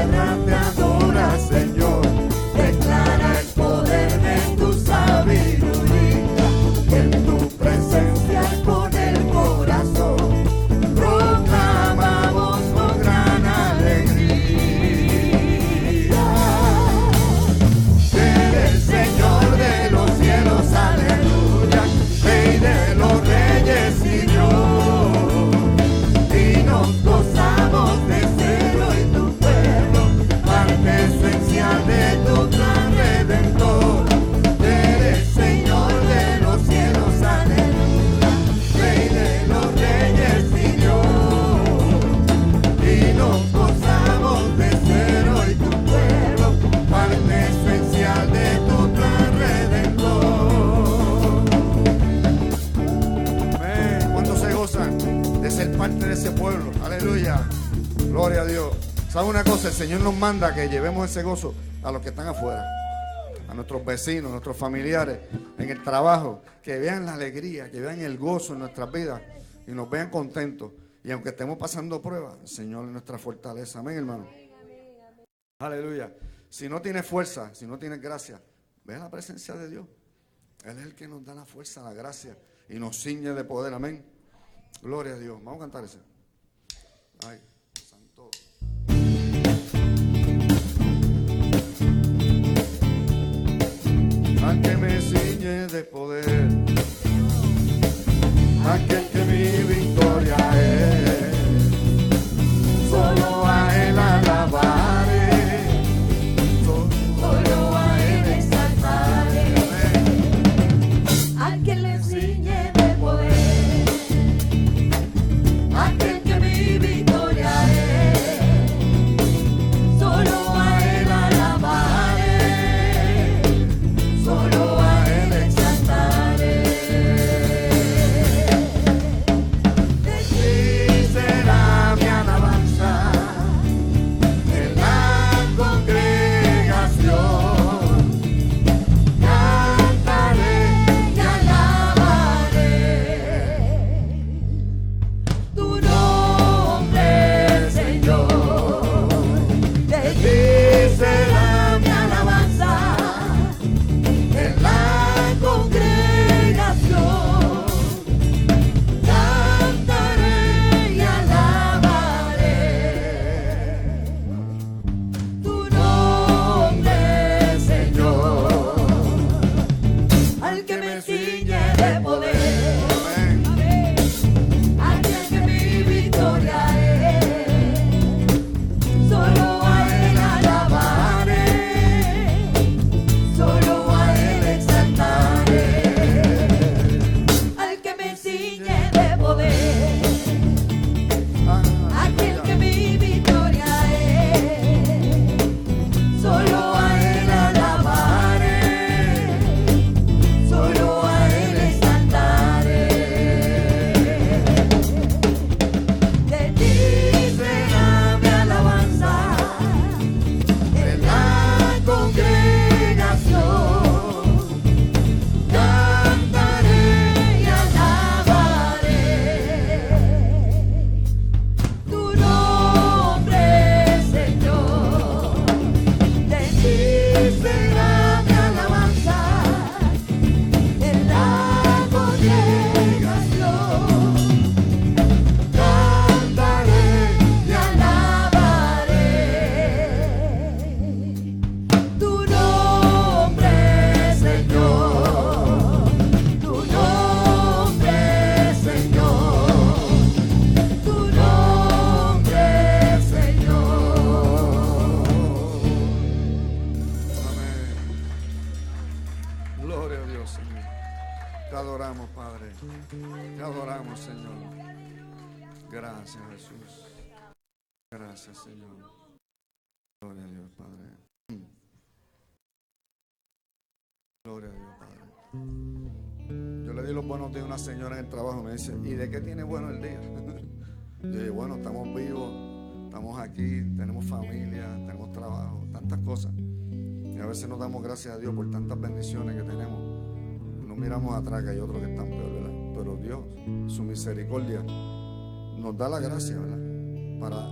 tierra te adora, Señor. Declara el poder de tu sabiduría, en tu presencia con el corazón proclamamos con gran alegría. Eres Señor de los cielos, aleluya, Rey de los reyes y Dios, y nos gozamos de ser hoy tu pueblo, parte esencial de tu plan redentor. Eres Señor de los cielos, aleluya, Rey de los reyes y Dios, y nos gozamos de ser hoy tu pueblo, parte esencial de tu plan redentor. Amén. ¿Cuántos se gozan de ser parte de ese pueblo? Aleluya. Gloria a Dios. ¿Sabe una cosa? El Señor nos manda que llevemos ese gozo a los que están afuera, a nuestros vecinos, a nuestros familiares, en el trabajo, que vean la alegría, que vean el gozo en nuestras vidas y nos vean contentos. Y aunque estemos pasando pruebas, el Señor es nuestra fortaleza. Amén, hermano. Aleluya. Si no tienes fuerza, si no tienes gracia, ve la presencia de Dios. Él es el que nos da la fuerza, la gracia y nos ciñe de poder. Amén. Gloria a Dios. Vamos a cantar ese. Ay, santo. Al que me ciñe de poder, aquel que mi victoria es, solo a él alabaré, solo a él exaltaré. Al que le ciñe de poder, aquel que mi victoria es, solo a él alabaré, solo a él exaltaré. De ti será mi alabanza en la congregación, cantaré Y alabaré tu nombre, Señor. De ti será mi alabanza en la congregación, cantaré y alabaré tu nombre, Señor. Al que me ciñe de poder, aquel que mi victoria es, solo a él alabaré, solo a él exaltaré. Al que me ciñe de poder, aquel que mi victoria es, solo a él alabaré, solo a él exaltaré. De ti será mi alabanza en la congregación, cantaré y alabaré tu nombre, Señor. De ti será mi alabanza en la congregación, cantaré y alabaré tu nombre, Señor. Tu nombre, Señor. Tu nombre, Señor. Amén. Gloria a Dios, Señor. Te adoramos, Padre. Te adoramos, Señor. Gracias, Jesús. Gracias, Señor. Gloria a Dios, Padre. Gloria a Dios, Padre. Yo le di los buenos días a una señora en el trabajo. Me dice, ¿y de qué tiene bueno el día? Yo dije, bueno, estamos vivos, estamos aquí, tenemos familia, tenemos trabajo, tantas cosas. Y a veces nos damos gracias a Dios por tantas bendiciones que tenemos. No miramos atrás, que hay otros que están peor, ¿verdad? Pero Dios, su misericordia, nos da la gracia, ¿verdad? Para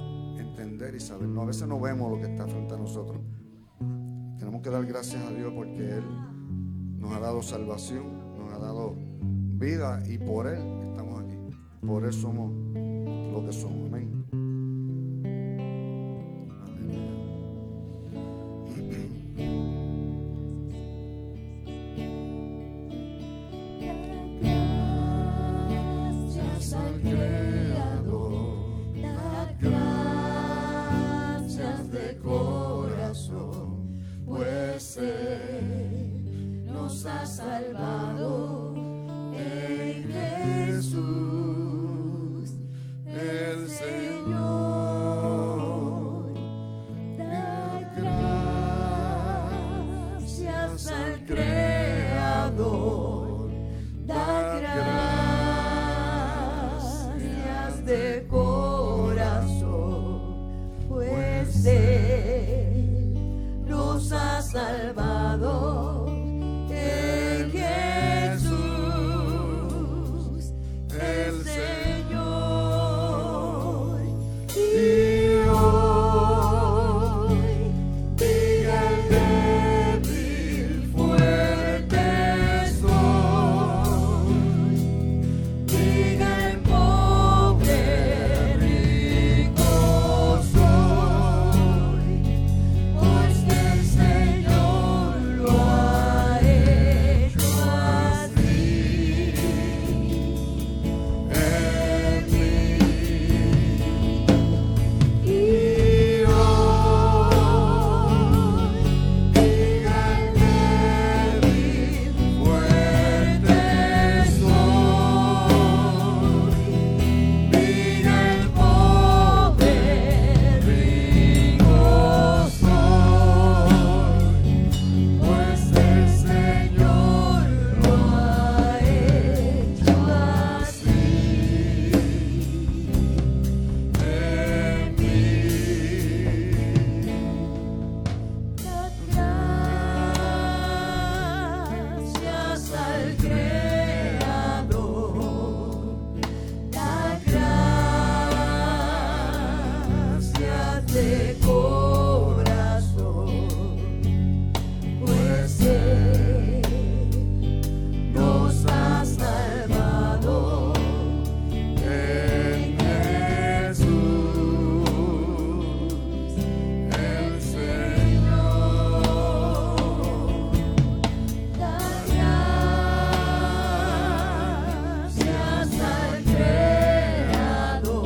entender y saber. No, a veces no vemos lo que está frente a nosotros. Tenemos que dar gracias a Dios porque Él nos ha dado salvación, nos ha dado vida y por Él estamos aquí. Por Él somos lo que somos. Amén. Gracias al Creador, da gracias de corazón, pues Él nos ha salvado en Jesús, el Señor. Da gracias al Creador, da gracias de corazón, pues Él nos ha salvado en Jesús, el Señor. Y hoy diga el débil, fuerte soy. Diga el pobre, rico soy, pues que el Señor lo ha hecho así en mí. Y hoy diga el débil, fuerte soy. Diga el pobre, rico soy, pues el Señor lo ha hecho así en mí. Da gracias al Creador, da gracias de corazón, pues Él nos ha salvado en Jesús, el Señor. Da gracias al Creador,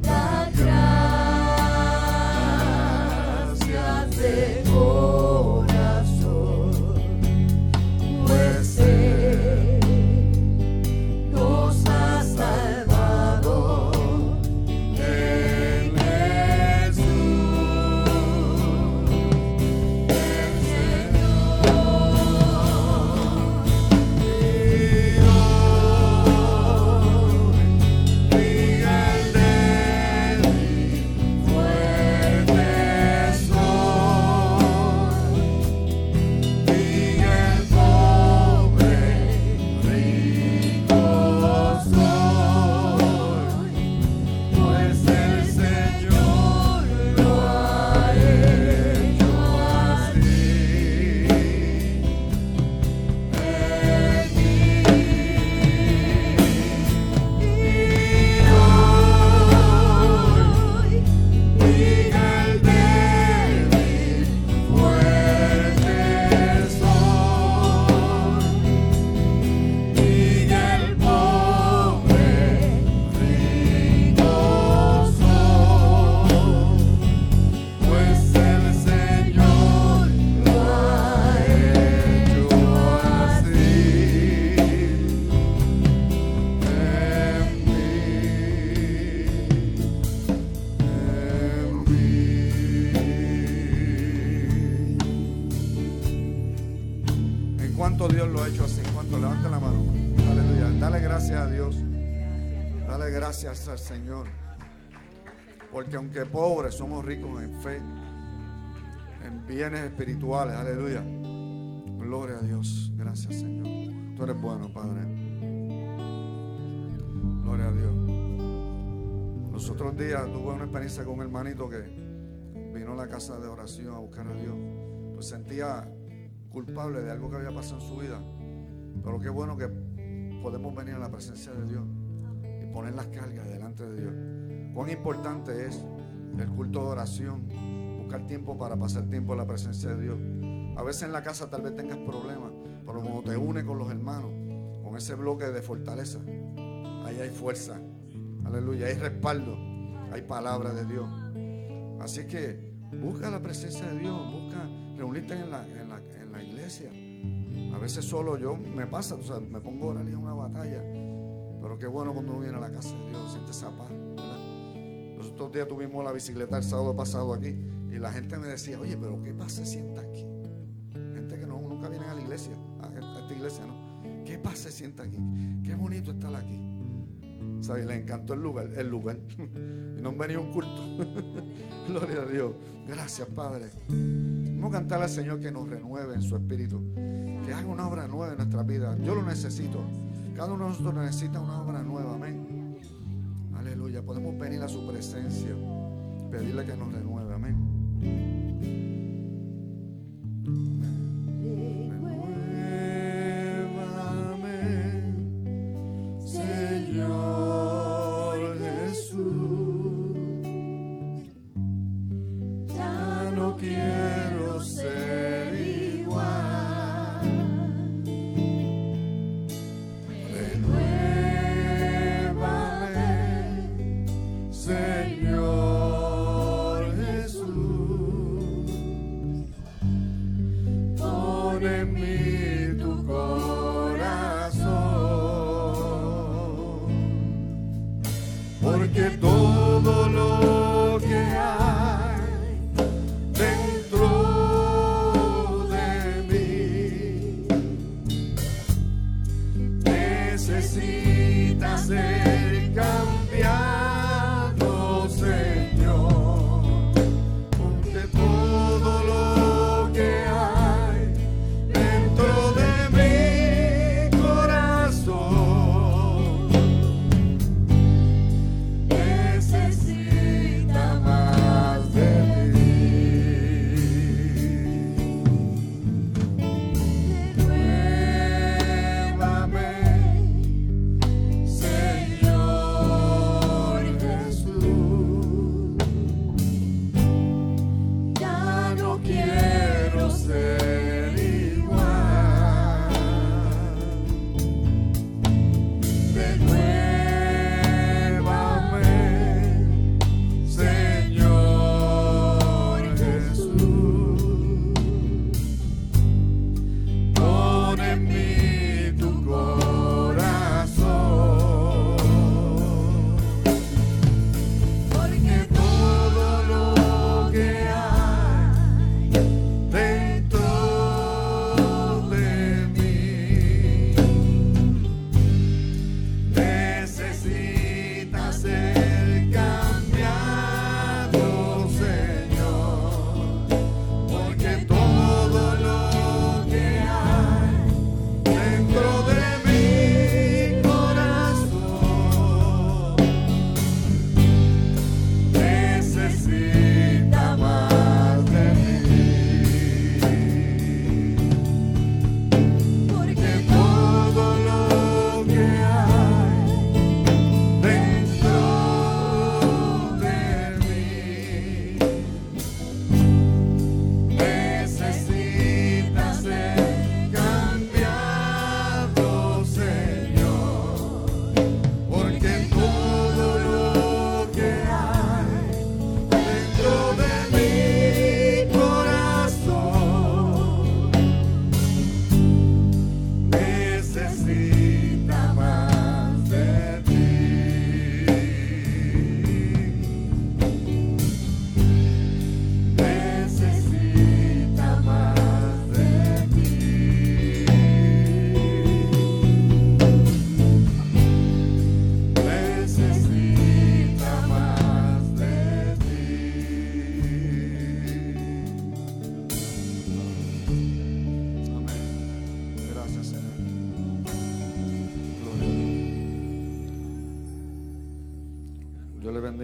da gracias de corazón, pues Él nos ha salvado en Jesús, el ¿Cuánto Dios lo ha hecho así? ¿Cuánto? Levante la mano. Aleluya. Dale gracias a Dios. Dale gracias al Señor. Porque aunque pobres, somos ricos en fe, en bienes espirituales. Aleluya. Gloria a Dios. Gracias, Señor. Tú eres bueno, Padre. Gloria a Dios. Los otros días tuve una experiencia con un hermanito que vino a la casa de oración a buscar a Dios. Pues sentía culpable de algo que había pasado en su vida. Pero qué bueno que podemos venir a la presencia de Dios y poner las cargas delante de Dios. Cuán importante es el culto de oración, buscar tiempo para pasar tiempo en la presencia de Dios. A veces en la casa tal vez tengas problemas, pero cuando te unes con los hermanos, con ese bloque de fortaleza, ahí hay fuerza, aleluya, hay respaldo, hay palabra de Dios. Así que busca la presencia de Dios, busca reunirte en la iglesia. A veces solo yo me pasa, me pongo a orar y es una batalla, pero qué bueno cuando uno viene a la casa de Dios, siente esa paz, ¿verdad? Los otros días tuvimos la bicicleta el sábado pasado aquí y la gente me decía, oye, pero ¿qué paz se sienta aquí? Gente que nunca viene a la iglesia, a esta iglesia, ¿no? ¿Qué paz se sienta aquí? Qué bonito estar aquí. ¿Sabes? Les encantó el lugar. Y no han venido a un culto. Gloria a Dios. Gracias, Padre. Vamos a cantar al Señor que nos renueve en su espíritu, que haga una obra nueva en nuestra vida. Yo lo necesito. Cada uno de nosotros necesita una obra nueva. Amén. Aleluya. Podemos venir a su presencia, pedirle que nos renueve. Amén. Señor Jesús, ya no quiero ser igual. Renuévame, Señor Jesús.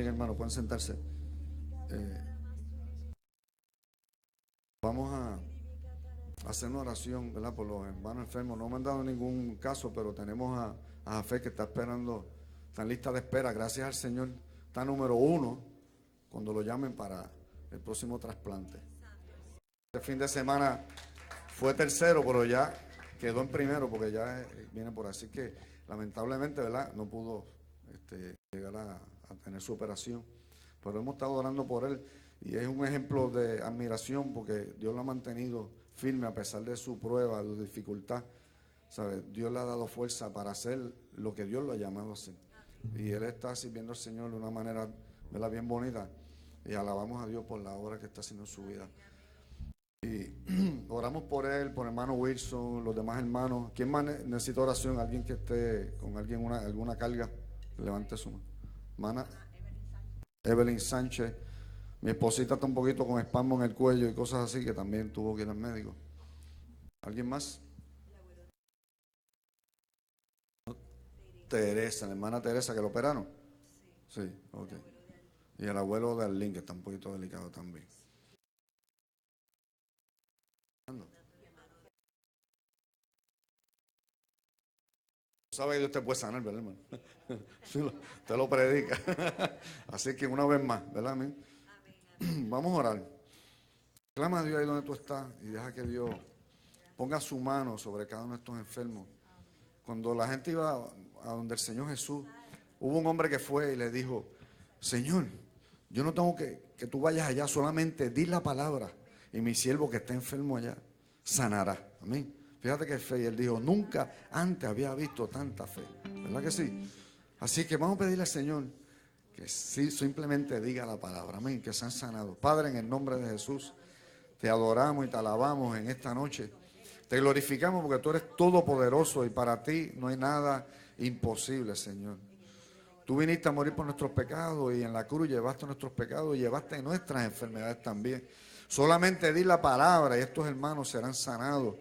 también, hermano, pueden sentarse. Vamos a hacer una oración, ¿verdad? Por los hermanos enfermos. No me han dado ningún caso, pero tenemos a Jafé que está esperando, está en lista de espera. Gracias al Señor, está número 1 cuando lo llamen para el próximo trasplante. Este fin de semana fue tercero, pero ya quedó en primero porque ya viene por así que lamentablemente, ¿verdad? No pudo llegar a tener su operación, pero hemos estado orando por él y es un ejemplo de admiración porque Dios lo ha mantenido firme a pesar de su prueba, de su dificultad, ¿sabe? Dios le ha dado fuerza para hacer lo que Dios lo ha llamado a hacer y él está sirviendo al Señor de una manera, ¿verdad? Bien bonita y alabamos a Dios por la obra que está haciendo en su vida. Y oramos por él, por el hermano Wilson, los demás hermanos. ¿Quién más necesita oración? ¿Alguien que esté con alguna carga? Levante su mano. Hermana Evelyn Sánchez. Mi esposita está un poquito con espasmo en el cuello y cosas así, que también tuvo que ir al médico. ¿Alguien más? Teresa, la hermana Teresa, que lo operaron. Sí, ok. Y el abuelo de Arlín, que está un poquito delicado también. Sabe que Dios te puede sanar, ¿verdad, hermano? Te lo predica. Así que una vez más, ¿verdad? Amén. Vamos a orar. Clama a Dios ahí donde tú estás y deja que Dios ponga su mano sobre cada uno de estos enfermos. Cuando la gente iba a donde el Señor Jesús, hubo un hombre que fue y le dijo: Señor, yo no tengo que tú vayas allá, solamente di la palabra y mi siervo que está enfermo allá sanará. Amén. Fíjate que fe. Y él dijo: nunca antes había visto tanta fe. ¿Verdad que sí? Así que vamos a pedirle al Señor que sí, simplemente diga la palabra. Amén. Que sean sanados. Padre, en el nombre de Jesús, te adoramos y te alabamos en esta noche. Te glorificamos porque tú eres todopoderoso y para ti no hay nada imposible, Señor. Tú viniste a morir por nuestros pecados y en la cruz llevaste nuestros pecados y llevaste nuestras enfermedades también. Solamente di la palabra y estos hermanos serán sanados.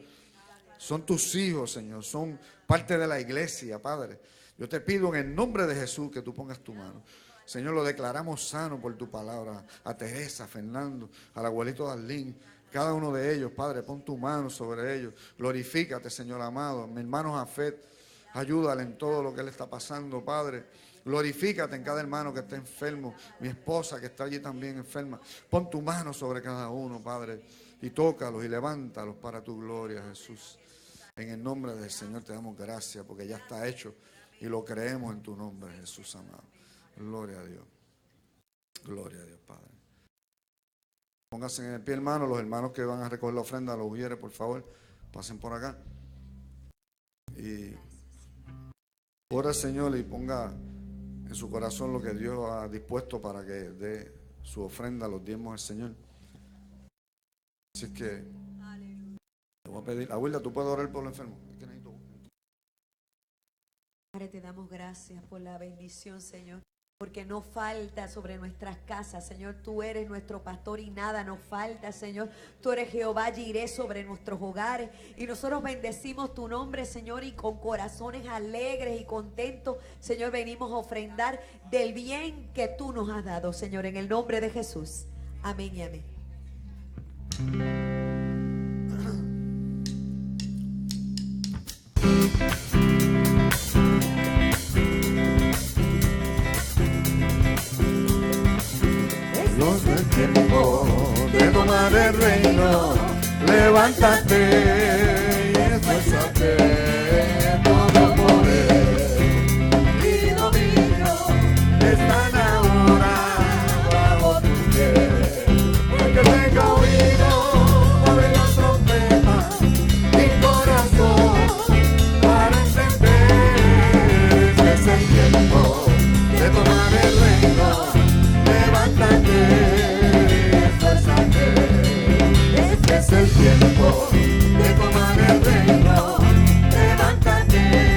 Son tus hijos, Señor, son parte de la iglesia, Padre. Yo te pido en el nombre de Jesús que tú pongas tu mano. Señor, lo declaramos sano por tu palabra. A Teresa, a Fernando, al abuelito Darlín, cada uno de ellos, Padre, pon tu mano sobre ellos. Glorifícate, Señor amado. Mi hermano Jafet, ayúdale en todo lo que él está pasando, Padre. Glorifícate en cada hermano que está enfermo. Mi esposa que está allí también enferma. Pon tu mano sobre cada uno, Padre. Y tócalos y levántalos para tu gloria, Jesús. En el nombre del Señor te damos gracias porque ya está hecho y lo creemos en tu nombre, Jesús amado. Gloria a Dios. Gloria a Dios, Padre. Pónganse en el pie, hermano. Los hermanos que van a recoger la ofrenda, los ujieres, por favor, pasen por acá. Y ora al Señor y ponga en su corazón lo que Dios ha dispuesto para que dé su ofrenda, los diezmos al Señor. Así que te voy a pedir, abuela, ¿tú puedes orar por los enfermos? Padre, te damos gracias por la bendición, Señor, porque no falta sobre nuestras casas, Señor. Tú eres nuestro pastor y nada nos falta, Señor. Tú eres Jehová Jireh sobre nuestros hogares y nosotros bendecimos tu nombre, Señor, y con corazones alegres y contentos, Señor, venimos a ofrendar del bien que tú nos has dado, Señor, en el nombre de Jesús. Amén y amén. Tiempo de tomar el reino, levántate y esfuérzate, todo poder y dominio están ahora bajo tu pie. El que tenga oído, abre la trompeta, mi corazón para encender. Este es el tiempo de tomar el reino, levántate. Es el tiempo de tomar el reino, levántate.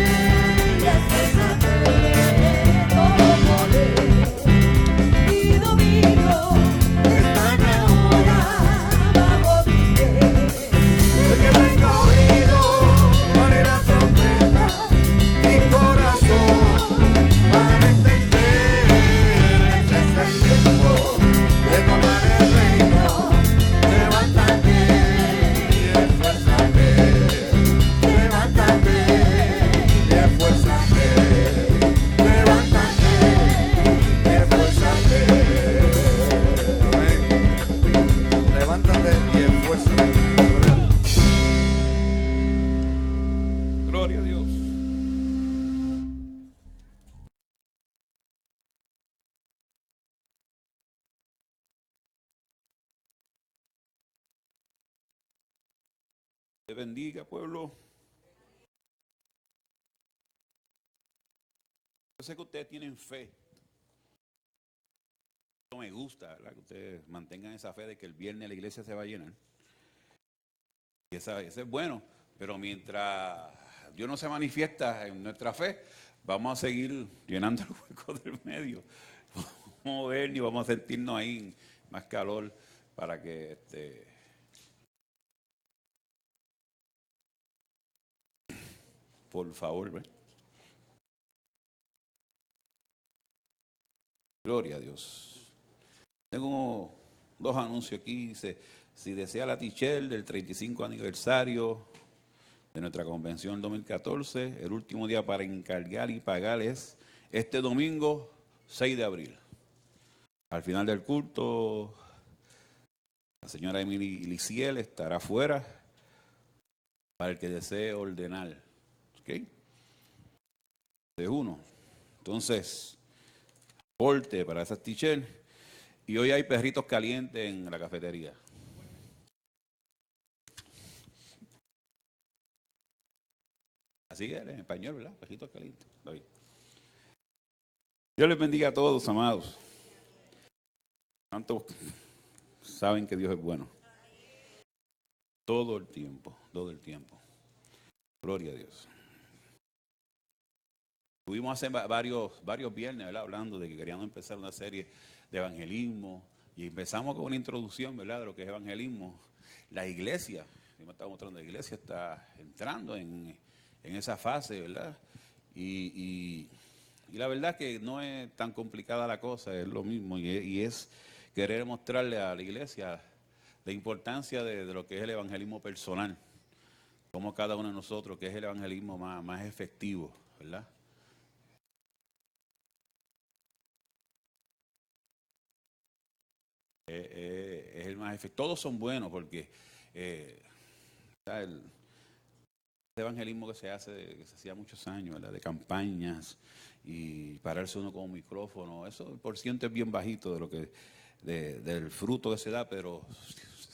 Te bendiga, pueblo. Yo sé que ustedes tienen fe. No me gusta, ¿verdad? Que ustedes mantengan esa fe de que el viernes la iglesia se va a llenar. Y eso es bueno, pero mientras Dios no se manifiesta en nuestra fe, vamos a seguir llenando el hueco del medio. Vamos a ver ni vamos a sentirnos ahí más calor para que por favor, ¿ve? Gloria a Dios. Tengo dos anuncios aquí. Dice, si desea la Tichel del 35 aniversario de nuestra convención 2014, el último día para encargar y pagar es este domingo 6 de abril. Al final del culto, la señora Emily Liciel estará afuera para el que desee ordenar. ¿Ok? De uno. Entonces, aporte para esas Tichel. Y hoy hay perritos calientes en la cafetería. Así es, en español, ¿verdad? Perritos calientes. Dios les bendiga a todos, amados. ¿Cuántos saben que Dios es bueno? Todo el tiempo, todo el tiempo. Gloria a Dios. Tuvimos hace varios viernes, ¿verdad? Hablando de que queríamos empezar una serie de evangelismo y empezamos con una introducción, ¿verdad? De lo que es evangelismo. La iglesia, yo me estaba mostrando, la iglesia está entrando en esa fase, ¿verdad? Y la verdad que no es tan complicada la cosa, es lo mismo y es querer mostrarle a la iglesia la importancia de lo que es el evangelismo personal, como cada uno de nosotros, que es el evangelismo más efectivo, ¿verdad? Es el más efectivo. Todos son buenos porque el evangelismo que se hacía muchos años, ¿verdad? De campañas y pararse uno con un micrófono, eso el porciento es bien bajito de lo que del fruto que se da, pero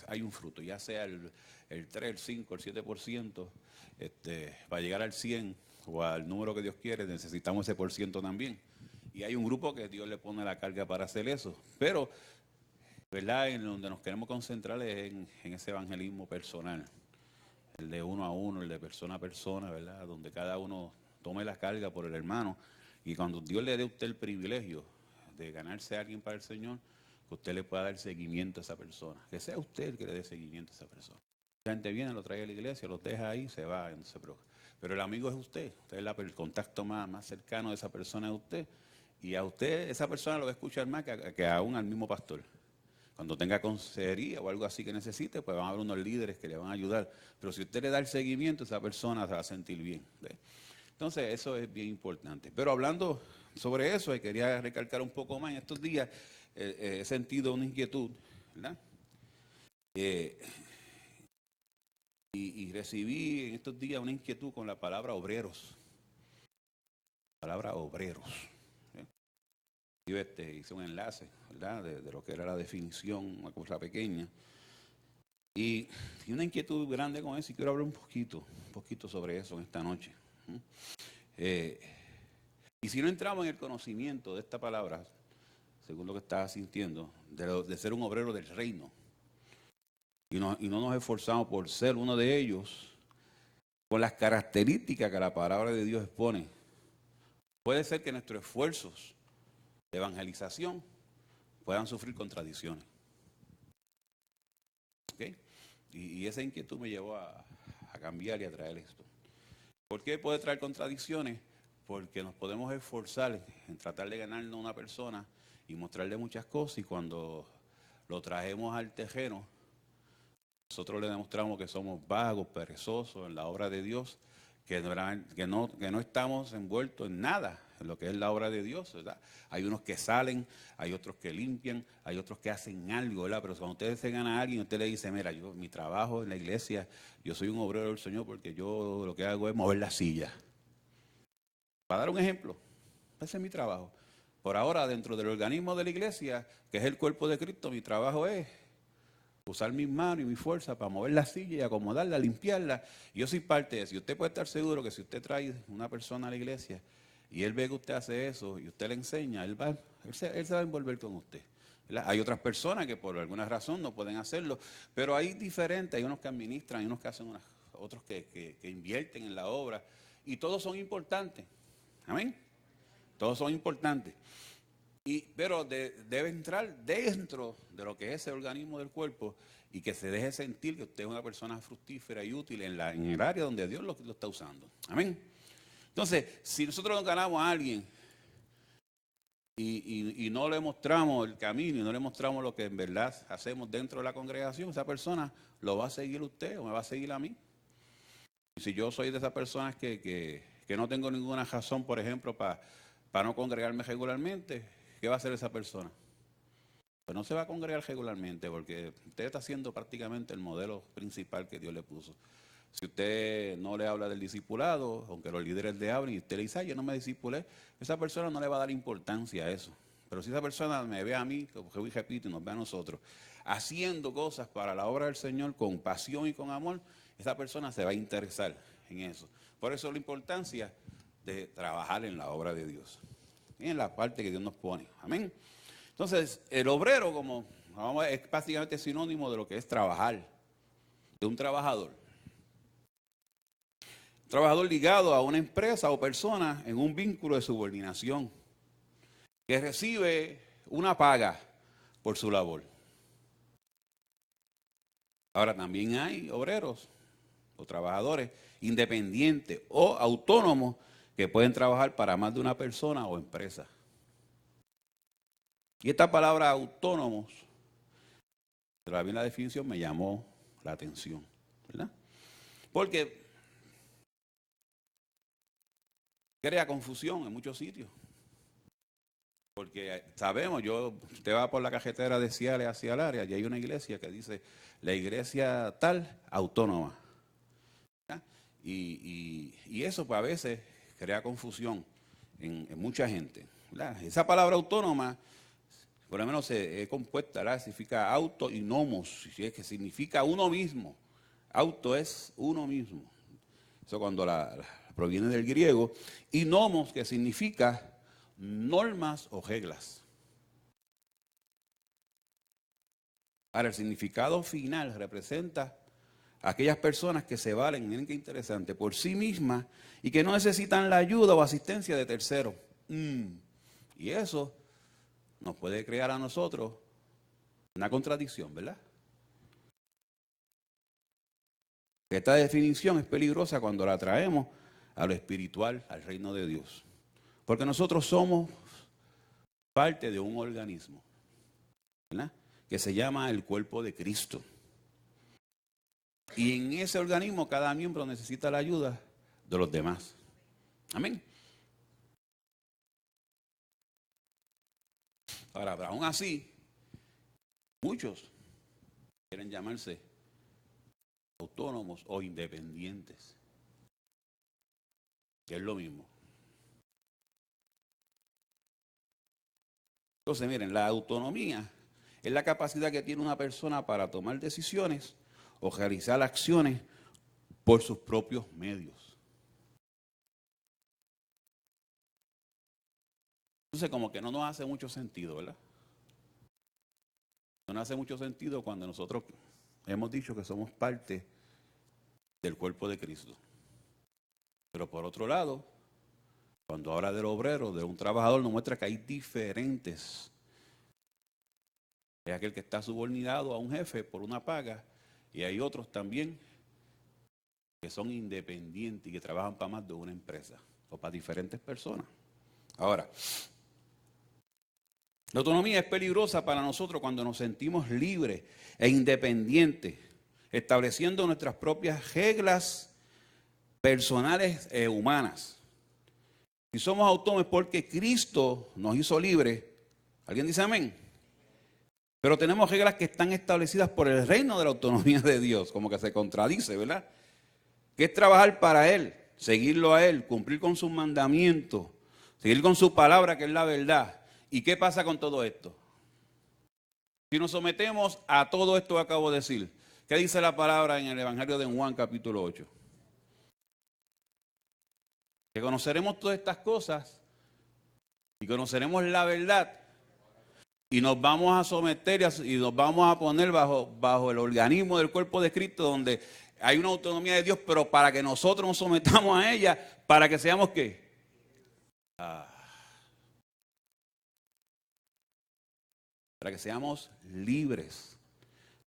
hay un fruto, ya sea el 3, el 5, el 7%, para llegar al 100 o al número que Dios quiere, necesitamos ese porciento también. Y hay un grupo que Dios le pone la carga para hacer eso, pero ¿verdad? En donde nos queremos concentrar es en ese evangelismo personal, el de uno a uno, el de persona a persona, ¿verdad? Donde cada uno tome la carga por el hermano y cuando Dios le dé a usted el privilegio de ganarse a alguien para el Señor, que usted le pueda dar seguimiento a esa persona, que sea usted el que le dé seguimiento a esa persona. La gente viene, lo trae a la iglesia, lo deja ahí, se va, no se preocupe. Pero el amigo es usted es el contacto más cercano de esa persona es usted, y a usted esa persona lo va a escuchar más que aún al mismo pastor. Cuando tenga consejería o algo así que necesite, pues van a haber unos líderes que le van a ayudar. Pero si usted le da el seguimiento, esa persona se va a sentir bien. ¿Ve? Entonces, eso es bien importante. Pero hablando sobre eso, quería recalcar un poco más. En estos días he sentido una inquietud, ¿verdad? Y recibí en estos días una inquietud con la palabra obreros. Palabra obreros. Hice un enlace, ¿verdad? De lo que era la definición, una cosa pequeña. Y una inquietud grande con eso y quiero hablar un poquito sobre eso en esta noche. Y si no entramos en el conocimiento de esta palabra, según lo que estaba sintiendo, de ser un obrero del reino, y no nos esforzamos por ser uno de ellos, con las características que la palabra de Dios expone, puede ser que nuestros esfuerzos de evangelización puedan sufrir contradicciones. ¿Okay? Y esa inquietud me llevó a cambiar y a traer esto. ¿Por qué puede traer contradicciones? Porque nos podemos esforzar en tratar de ganarnos a una persona y mostrarle muchas cosas y cuando lo traemos al terreno, nosotros le demostramos que somos vagos, perezosos en la obra de Dios, que no estamos envueltos en nada en lo que es la obra de Dios, ¿verdad? Hay unos que salen, hay otros que limpian, hay otros que hacen algo, ¿verdad? Pero cuando usted se gana a alguien, usted le dice, mira, mi trabajo en la iglesia, yo soy un obrero del Señor porque yo lo que hago es mover la silla. Para dar un ejemplo, ese es mi trabajo. Por ahora, dentro del organismo de la iglesia, que es el cuerpo de Cristo, mi trabajo es usar mis manos y mi fuerza para mover la silla y acomodarla, limpiarla. Y yo soy parte de eso. Y usted puede estar seguro que si usted trae una persona a la iglesia y él ve que usted hace eso y usted le enseña, él se va a envolver con usted, ¿verdad? Hay otras personas que por alguna razón no pueden hacerlo, pero hay diferentes, hay unos que administran, hay unos que hacen otros que invierten en la obra, y todos son importantes. Amén. Todos son importantes. Pero debe entrar dentro de lo que es ese organismo del cuerpo y que se deje sentir que usted es una persona fructífera y útil en el área donde Dios lo está usando. Amén. Entonces, si nosotros nos ganamos a alguien y no le mostramos el camino y no le mostramos lo que en verdad hacemos dentro de la congregación, esa persona lo va a seguir usted o me va a seguir a mí. Y si yo soy de esas personas que no tengo ninguna razón, por ejemplo, para no congregarme regularmente, ¿qué va a hacer esa persona? Pues no se va a congregar regularmente porque usted está haciendo prácticamente el modelo principal que Dios le puso. Si usted no le habla del discipulado, aunque los líderes le hablen y usted le dice, yo no me discipulé, esa persona no le va a dar importancia a eso. Pero si esa persona me ve a mí, como y repito, y nos ve a nosotros, haciendo cosas para la obra del Señor con pasión y con amor, esa persona se va a interesar en eso. Por eso la importancia de trabajar en la obra de Dios, en la parte que Dios nos pone. Amén. Entonces, el obrero es básicamente sinónimo de lo que es trabajar, de un trabajador. Un trabajador ligado a una empresa o persona en un vínculo de subordinación, que recibe una paga por su labor. Ahora, también hay obreros o trabajadores independientes o autónomos que pueden trabajar para más de una persona o empresa. Y esta palabra autónomos, pero a mí la definición me llamó la atención, ¿verdad? Porque crea confusión en muchos sitios. Porque sabemos, usted va por la carretera de Ciales hacia el área y hay una iglesia que dice, la iglesia tal, autónoma. ¿Ya? Y eso pues a veces crea confusión en mucha gente, ¿verdad? Esa palabra autónoma, por lo menos es compuesta, ¿verdad? Significa auto y nomos, que significa uno mismo. Auto es uno mismo. Eso cuando proviene del griego. Y nomos, que significa normas o reglas. Ahora, el significado final representa a aquellas personas que se valen, miren qué interesante, por sí mismas y que no necesitan la ayuda o asistencia de terceros. Y eso nos puede crear a nosotros una contradicción, ¿verdad? Esta definición es peligrosa cuando la traemos a lo espiritual, al reino de Dios. Porque nosotros somos parte de un organismo, ¿verdad? Que se llama el cuerpo de Cristo. Y en ese organismo cada miembro necesita la ayuda de los demás. Amén. Ahora, aún así, muchos quieren llamarse autónomos o independientes, que es lo mismo. Entonces, miren, la autonomía es la capacidad que tiene una persona para tomar decisiones o realizar acciones por sus propios medios. Entonces, como que no nos hace mucho sentido, ¿verdad? No nos hace mucho sentido cuando nosotros hemos dicho que somos parte del cuerpo de Cristo. Pero por otro lado, cuando habla del obrero, de un trabajador, nos muestra que hay diferentes. Es aquel que está subordinado a un jefe por una paga, y hay otros también que son independientes y que trabajan para más de una empresa o para diferentes personas. Ahora, la autonomía es peligrosa para nosotros cuando nos sentimos libres e independientes, estableciendo nuestras propias reglas personales e humanas. Si somos autónomos es porque Cristo nos hizo libres. ¿Alguien dice amén? Pero tenemos reglas que están establecidas por el reino de la autonomía de Dios, como que se contradice, ¿verdad? Que es trabajar para Él, seguirlo a Él, cumplir con sus mandamientos, seguir con su palabra, que es la verdad. ¿Y qué pasa con todo esto? Si nos sometemos a todo esto que acabo de decir, ¿qué dice la palabra en el Evangelio de Juan capítulo 8? Que conoceremos todas estas cosas y conoceremos la verdad y nos vamos a someter y nos vamos a poner bajo el organismo del cuerpo de Cristo, donde hay una autonomía de Dios, pero para que nosotros nos sometamos a ella, para que seamos ¿qué? Para que seamos libres,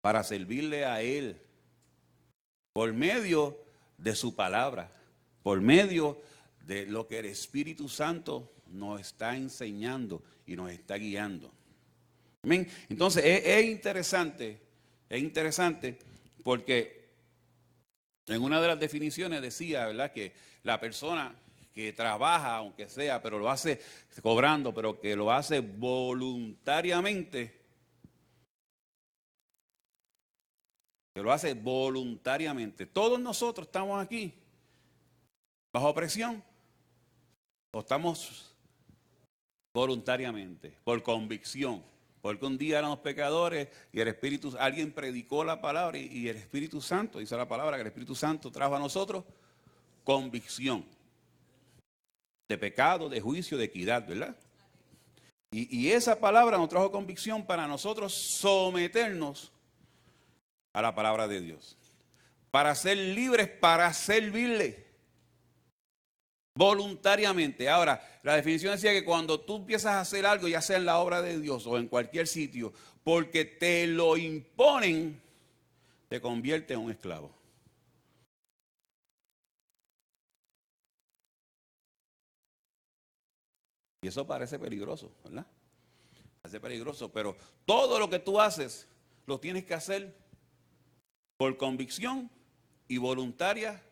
para servirle a Él, por medio de su palabra, por medio de lo que el Espíritu Santo nos está enseñando y nos está guiando. Amén. Entonces es interesante porque en una de las definiciones decía, ¿verdad?, que la persona que trabaja, aunque sea, pero lo hace cobrando, pero que lo hace voluntariamente, Todos nosotros estamos aquí bajo presión o estamos voluntariamente, por convicción. Porque un día éramos pecadores y alguien predicó la palabra y el Espíritu Santo, dice la palabra que el Espíritu Santo trajo a nosotros convicción de pecado, de juicio, de equidad, ¿verdad? Y esa palabra nos trajo convicción para nosotros someternos a la palabra de Dios, para ser libres, para servirle voluntariamente. Ahora, la definición decía que cuando tú empiezas a hacer algo, ya sea en la obra de Dios o en cualquier sitio, porque te lo imponen, te convierte en un esclavo. Y eso parece peligroso, ¿verdad? Parece peligroso, pero todo lo que tú haces, lo tienes que hacer por convicción y voluntariamente.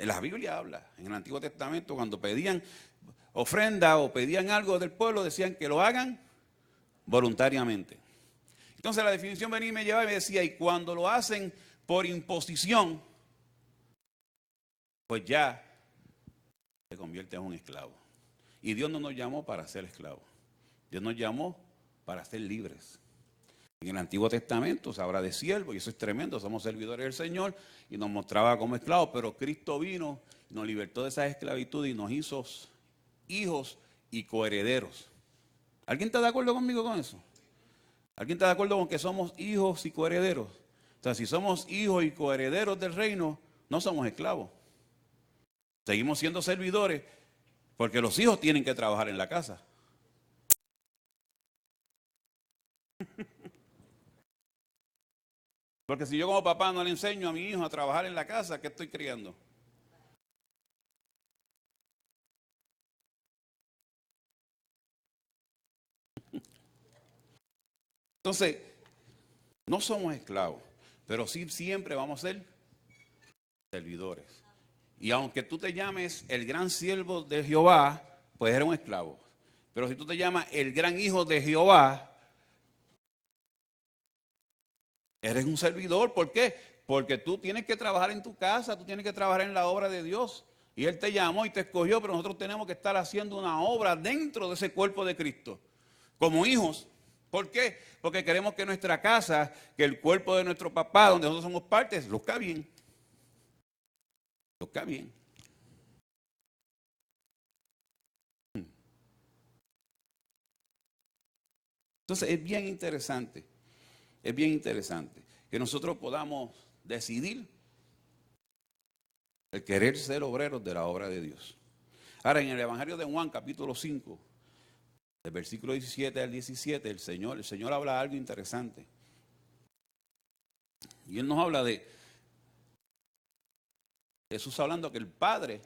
La Biblia habla, en el Antiguo Testamento, cuando pedían ofrenda o pedían algo del pueblo, decían que lo hagan voluntariamente. Entonces la definición venía y me llevaba y me decía, y cuando lo hacen por imposición, pues ya se convierte en un esclavo. Y Dios no nos llamó para ser esclavos. Dios nos llamó para ser libres. En el Antiguo Testamento se habla de siervos, y eso es tremendo, somos servidores del Señor, y nos mostraba como esclavos, pero Cristo vino, nos libertó de esa esclavitud y nos hizo hijos y coherederos. ¿Alguien está de acuerdo conmigo con eso? ¿Alguien está de acuerdo con que somos hijos y coherederos? O sea, si somos hijos y coherederos del reino, no somos esclavos. Seguimos siendo servidores, porque los hijos tienen que trabajar en la casa. Porque si yo como papá no le enseño a mi hijo a trabajar en la casa, ¿qué estoy criando? Entonces, no somos esclavos, pero sí siempre vamos a ser servidores. Y aunque tú te llames el gran siervo de Jehová, pues eres un esclavo. Pero si tú te llamas el gran hijo de Jehová, eres un servidor. ¿Por qué? Porque tú tienes que trabajar en tu casa, tú tienes que trabajar en la obra de Dios. Y Él te llamó y te escogió, pero nosotros tenemos que estar haciendo una obra dentro de ese cuerpo de Cristo. Como hijos. ¿Por qué? Porque queremos que nuestra casa, que el cuerpo de nuestro papá, donde nosotros somos partes, luzca bien. Luzca bien. Entonces es bien interesante que nosotros podamos decidir el querer ser obreros de la obra de Dios. Ahora, en el Evangelio de Juan, capítulo 5, del versículo 17 al 17, el Señor habla algo interesante. Y Él nos habla de Jesús hablando que el Padre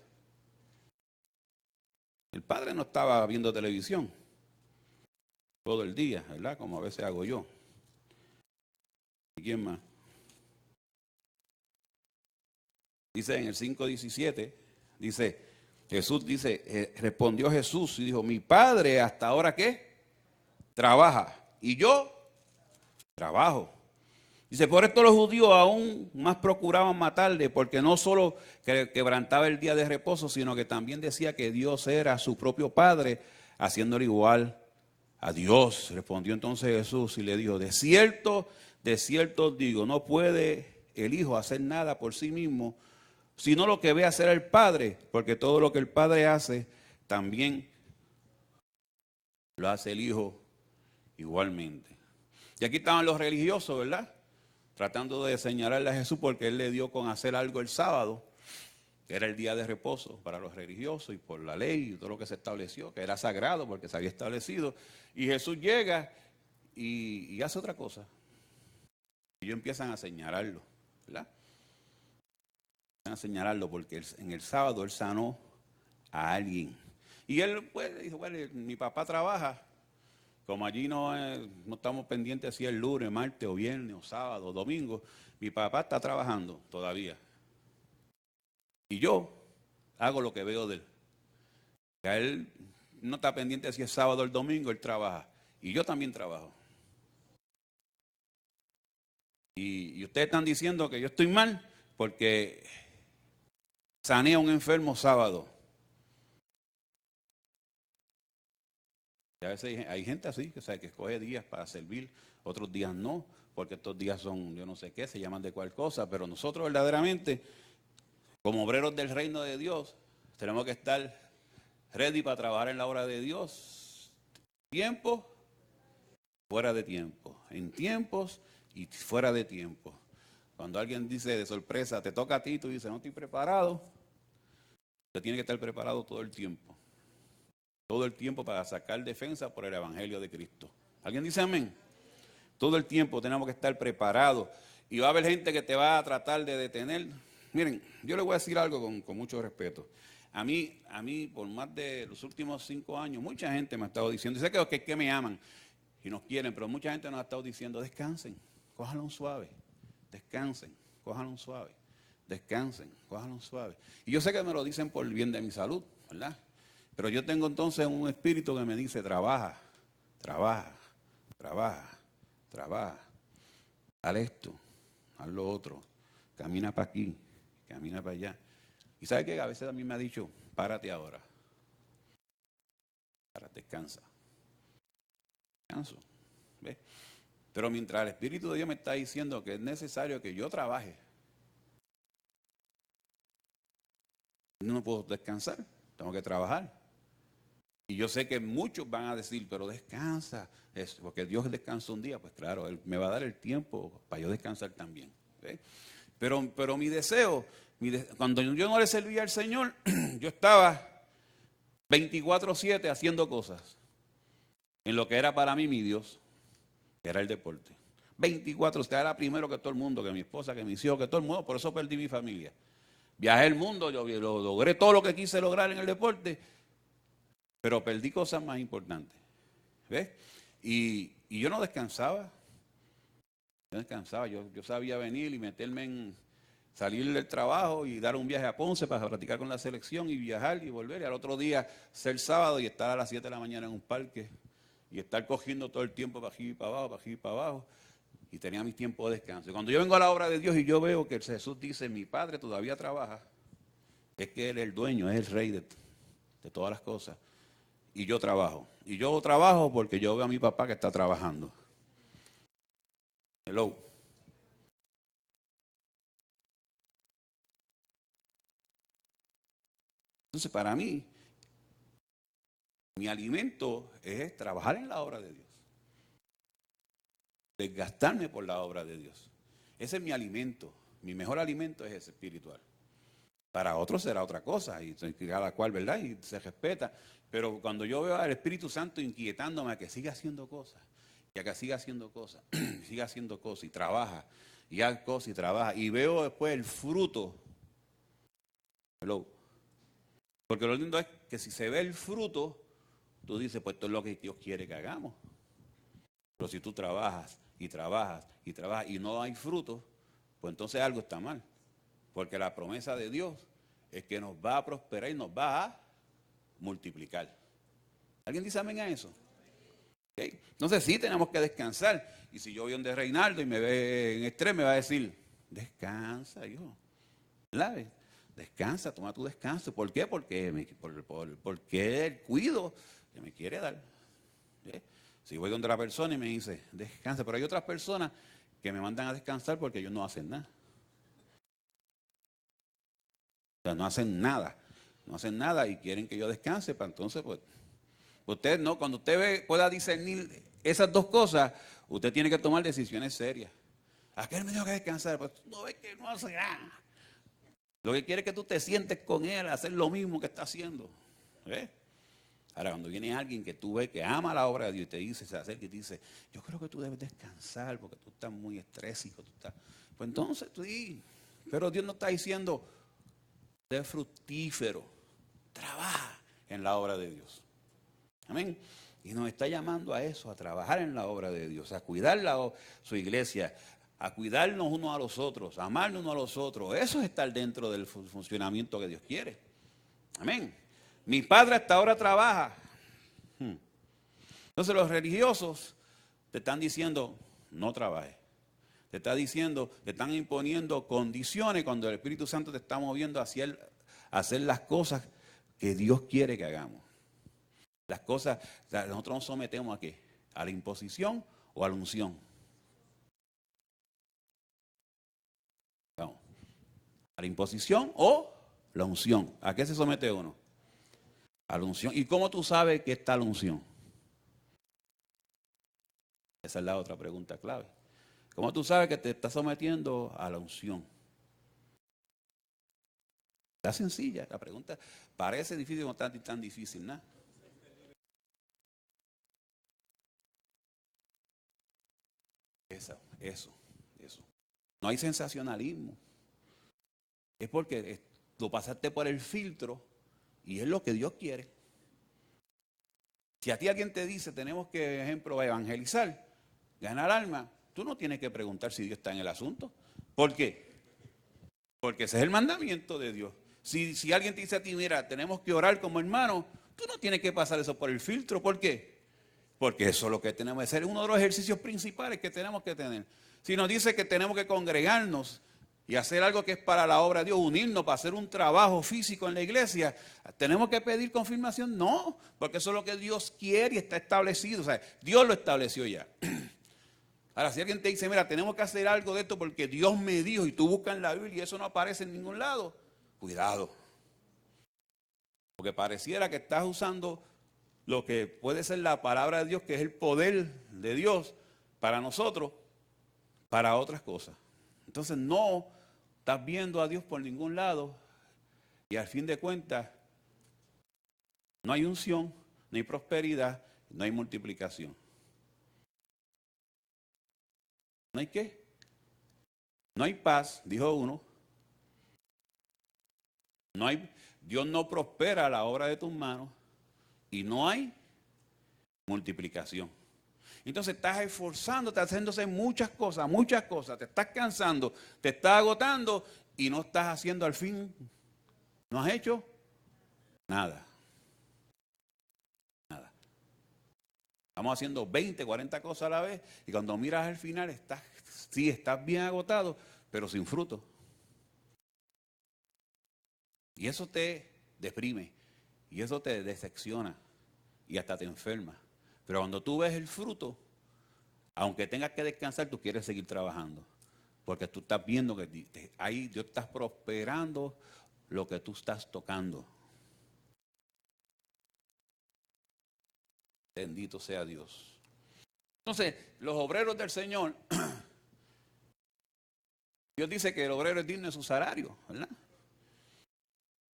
no estaba viendo televisión todo el día, ¿verdad? Como a veces hago yo. ¿Y quién más? Dice en el 5:17, respondió Jesús y dijo, mi Padre hasta ahora ¿qué? Trabaja, y yo trabajo. Dice, por esto los judíos aún más procuraban matarle, porque no solo quebrantaba el día de reposo, sino que también decía que Dios era su propio Padre, haciéndole igual a Dios. Respondió entonces Jesús y le dijo, de cierto os digo, no puede el Hijo hacer nada por sí mismo, sino lo que ve hacer el Padre, porque todo lo que el Padre hace, también lo hace el Hijo igualmente. Y aquí estaban los religiosos, ¿verdad? Tratando de señalarle a Jesús porque Él le dio con hacer algo el sábado, que era el día de reposo para los religiosos y por la ley y todo lo que se estableció, que era sagrado porque se había establecido. Y Jesús llega y hace otra cosa. Y ellos empiezan a señalarlo, ¿verdad? Empiezan a señalarlo porque en el sábado Él sanó a alguien. Y Él pues dijo, bueno, mi papá trabaja. Como allí no estamos pendientes si es lunes, martes o viernes o sábado o domingo, mi papá está trabajando todavía. Y yo hago lo que veo de él. A él no está pendiente si es sábado o el domingo, él trabaja. Y yo también trabajo. Y ustedes están diciendo que yo estoy mal porque sané a un enfermo sábado. Y a veces hay gente así, que escoge días para servir, otros días no, porque estos días son, yo no sé qué, se llaman de cual cosa, pero nosotros verdaderamente, como obreros del reino de Dios, tenemos que estar ready para trabajar en la obra de Dios. Tiempo, fuera de tiempo, en tiempos y fuera de tiempo. Cuando alguien dice de sorpresa, te toca a ti, tú dices, no estoy preparado, usted tiene que estar preparado todo el tiempo. Todo el tiempo para sacar defensa por el Evangelio de Cristo. ¿Alguien dice amén? Todo el tiempo tenemos que estar preparados. Y va a haber gente que te va a tratar de detener. Miren, yo le voy a decir algo con mucho respeto. A mí, por más de los últimos 5 años, mucha gente me ha estado diciendo, sé que me aman y nos quieren, pero mucha gente nos ha estado diciendo, descansen, cójanlo suave, descansen, cójanlo suave, descansen, cójanlo suave. Y yo sé que me lo dicen por el bien de mi salud, ¿verdad? Pero yo tengo entonces un espíritu que me dice, trabaja, trabaja, trabaja, trabaja, haz esto, haz lo otro, camina para aquí, camina para allá. Y ¿sabe qué? A veces a mí me ha dicho, párate ahora, párate, descansa, descanso, ¿ves? Pero mientras el Espíritu de Dios me está diciendo que es necesario que yo trabaje, no puedo descansar, tengo que trabajar. Y yo sé que muchos van a decir, pero descansa, porque Dios descansa un día, pues claro, Él me va a dar el tiempo para yo descansar también. ¿Okay? Pero mi deseo, cuando yo no le servía al Señor, yo estaba 24/7 haciendo cosas en lo que era para mí mi Dios, que era el deporte. 24, usted era primero que todo el mundo, que mi esposa, que mis hijos, que todo el mundo, por eso perdí mi familia. Viajé el mundo, yo logré todo lo que quise lograr en el deporte, pero perdí cosas más importantes. ¿Ves? Y yo no descansaba. Yo sabía venir y meterme en salir del trabajo y dar un viaje a Ponce para practicar con la selección y viajar y volver. Y al otro día ser sábado y estar a las 7 de la mañana en un parque y estar cogiendo todo el tiempo para aquí y para abajo, para aquí y para abajo. Y tenía mi tiempo de descanso. Y cuando yo vengo a la obra de Dios y yo veo que Jesús dice, mi Padre todavía trabaja, es que Él es el dueño, es el rey de todas las cosas. Y yo trabajo. Y yo trabajo porque yo veo a mi papá que está trabajando. Hello. Entonces, para mí, mi alimento es trabajar en la obra de Dios. Desgastarme por la obra de Dios. Ese es mi alimento. Mi mejor alimento es ese espiritual. Para otros será otra cosa, y cada cual, ¿verdad? Y se respeta. Pero cuando yo veo al Espíritu Santo inquietándome a que siga haciendo cosas, y a que siga haciendo cosas, siga haciendo cosas, y trabaja, y haga cosas, y trabaja, y veo después el fruto. Hello. Porque lo lindo es que si se ve el fruto, tú dices, pues esto es lo que Dios quiere que hagamos. Pero si tú trabajas, y trabajas, y trabajas, y no hay fruto, pues entonces algo está mal. Porque la promesa de Dios es que nos va a prosperar y nos va a multiplicar. ¿Alguien dice amén a eso? ¿Okay? Entonces sí tenemos que descansar. Y si yo voy donde Reinaldo y me ve en estrés, me va a decir, descansa, hijo. ¿Verdad? Descansa, toma tu descanso. ¿Por qué? Porque él cuido que me quiere dar. ¿Sí? Si voy donde la persona y me dice, descansa, pero hay otras personas que me mandan a descansar porque ellos no hacen nada. O sea, no hacen nada. No hacen nada y quieren que yo descanse, para entonces, pues, usted no, cuando usted pueda discernir esas dos cosas, usted tiene que tomar decisiones serias. Aquel me dijo que descansar, pues no ves que no hace nada. Lo que quiere es que tú te sientes con él, hacer lo mismo que está haciendo. ¿Ves? Ahora, cuando viene alguien que tú ves que ama la obra de Dios y te dice, se acerca y te dice, yo creo que tú debes descansar porque tú estás muy estrésico. Pues entonces tú dices, pero Dios no está diciendo, sé fructífero, trabaja en la obra de Dios. Amén. Y nos está llamando a eso, a trabajar en la obra de Dios, a cuidar su iglesia, a cuidarnos unos a los otros, a amarnos unos a los otros. Eso es estar dentro del funcionamiento que Dios quiere. Amén. Mi padre hasta ahora trabaja. Entonces los religiosos te están diciendo, no trabajes. Te está diciendo, te están imponiendo condiciones cuando el Espíritu Santo te está moviendo hacia hacer las cosas que Dios quiere que hagamos. Las cosas, nosotros nos sometemos ¿a qué? ¿A la imposición o a la unción? Vamos. ¿A la imposición o la unción? ¿A qué se somete uno? A la unción. ¿Y cómo tú sabes que está la unción? Esa es la otra pregunta clave. ¿Cómo tú sabes que te estás sometiendo a la unción? Está sencilla, la pregunta parece difícil, no tan difícil, ¿no? Eso. No hay sensacionalismo. Es porque lo pasaste por el filtro y es lo que Dios quiere. Si a ti alguien te dice, tenemos que, ejemplo, evangelizar, ganar alma, tú no tienes que preguntar si Dios está en el asunto. ¿Por qué? Porque ese es el mandamiento de Dios. Si alguien te dice a ti, mira, tenemos que orar como hermanos, tú no tienes que pasar eso por el filtro. ¿Por qué? Porque eso es lo que tenemos que hacer. Es uno de los ejercicios principales que tenemos que tener. Si nos dice que tenemos que congregarnos y hacer algo que es para la obra de Dios, unirnos para hacer un trabajo físico en la iglesia, ¿tenemos que pedir confirmación? No, porque eso es lo que Dios quiere y está establecido. O sea, Dios lo estableció ya. Ahora, si alguien te dice, mira, tenemos que hacer algo de esto porque Dios me dijo, y tú buscas en la Biblia y eso no aparece en ningún lado, cuidado. Porque pareciera que estás usando lo que puede ser la palabra de Dios, que es el poder de Dios para nosotros, para otras cosas. Entonces no estás viendo a Dios por ningún lado y al fin de cuentas no hay unción, no hay prosperidad, no hay multiplicación. ¿No hay qué? No hay paz, dijo uno. Dios no prospera la obra de tus manos y no hay multiplicación. Entonces estás esforzándote, haciéndose muchas cosas, te estás cansando, te estás agotando y no estás haciendo al fin, no has hecho nada. Estamos haciendo 20, 40 cosas a la vez y cuando miras al final estás bien agotado, pero sin fruto. Y eso te deprime y eso te decepciona y hasta te enferma. Pero cuando tú ves el fruto, aunque tengas que descansar, tú quieres seguir trabajando. Porque tú estás viendo que ahí Dios está prosperando lo que tú estás tocando. Bendito sea Dios. Entonces, los obreros del Señor, Dios dice que el obrero es digno de su salario, ¿verdad?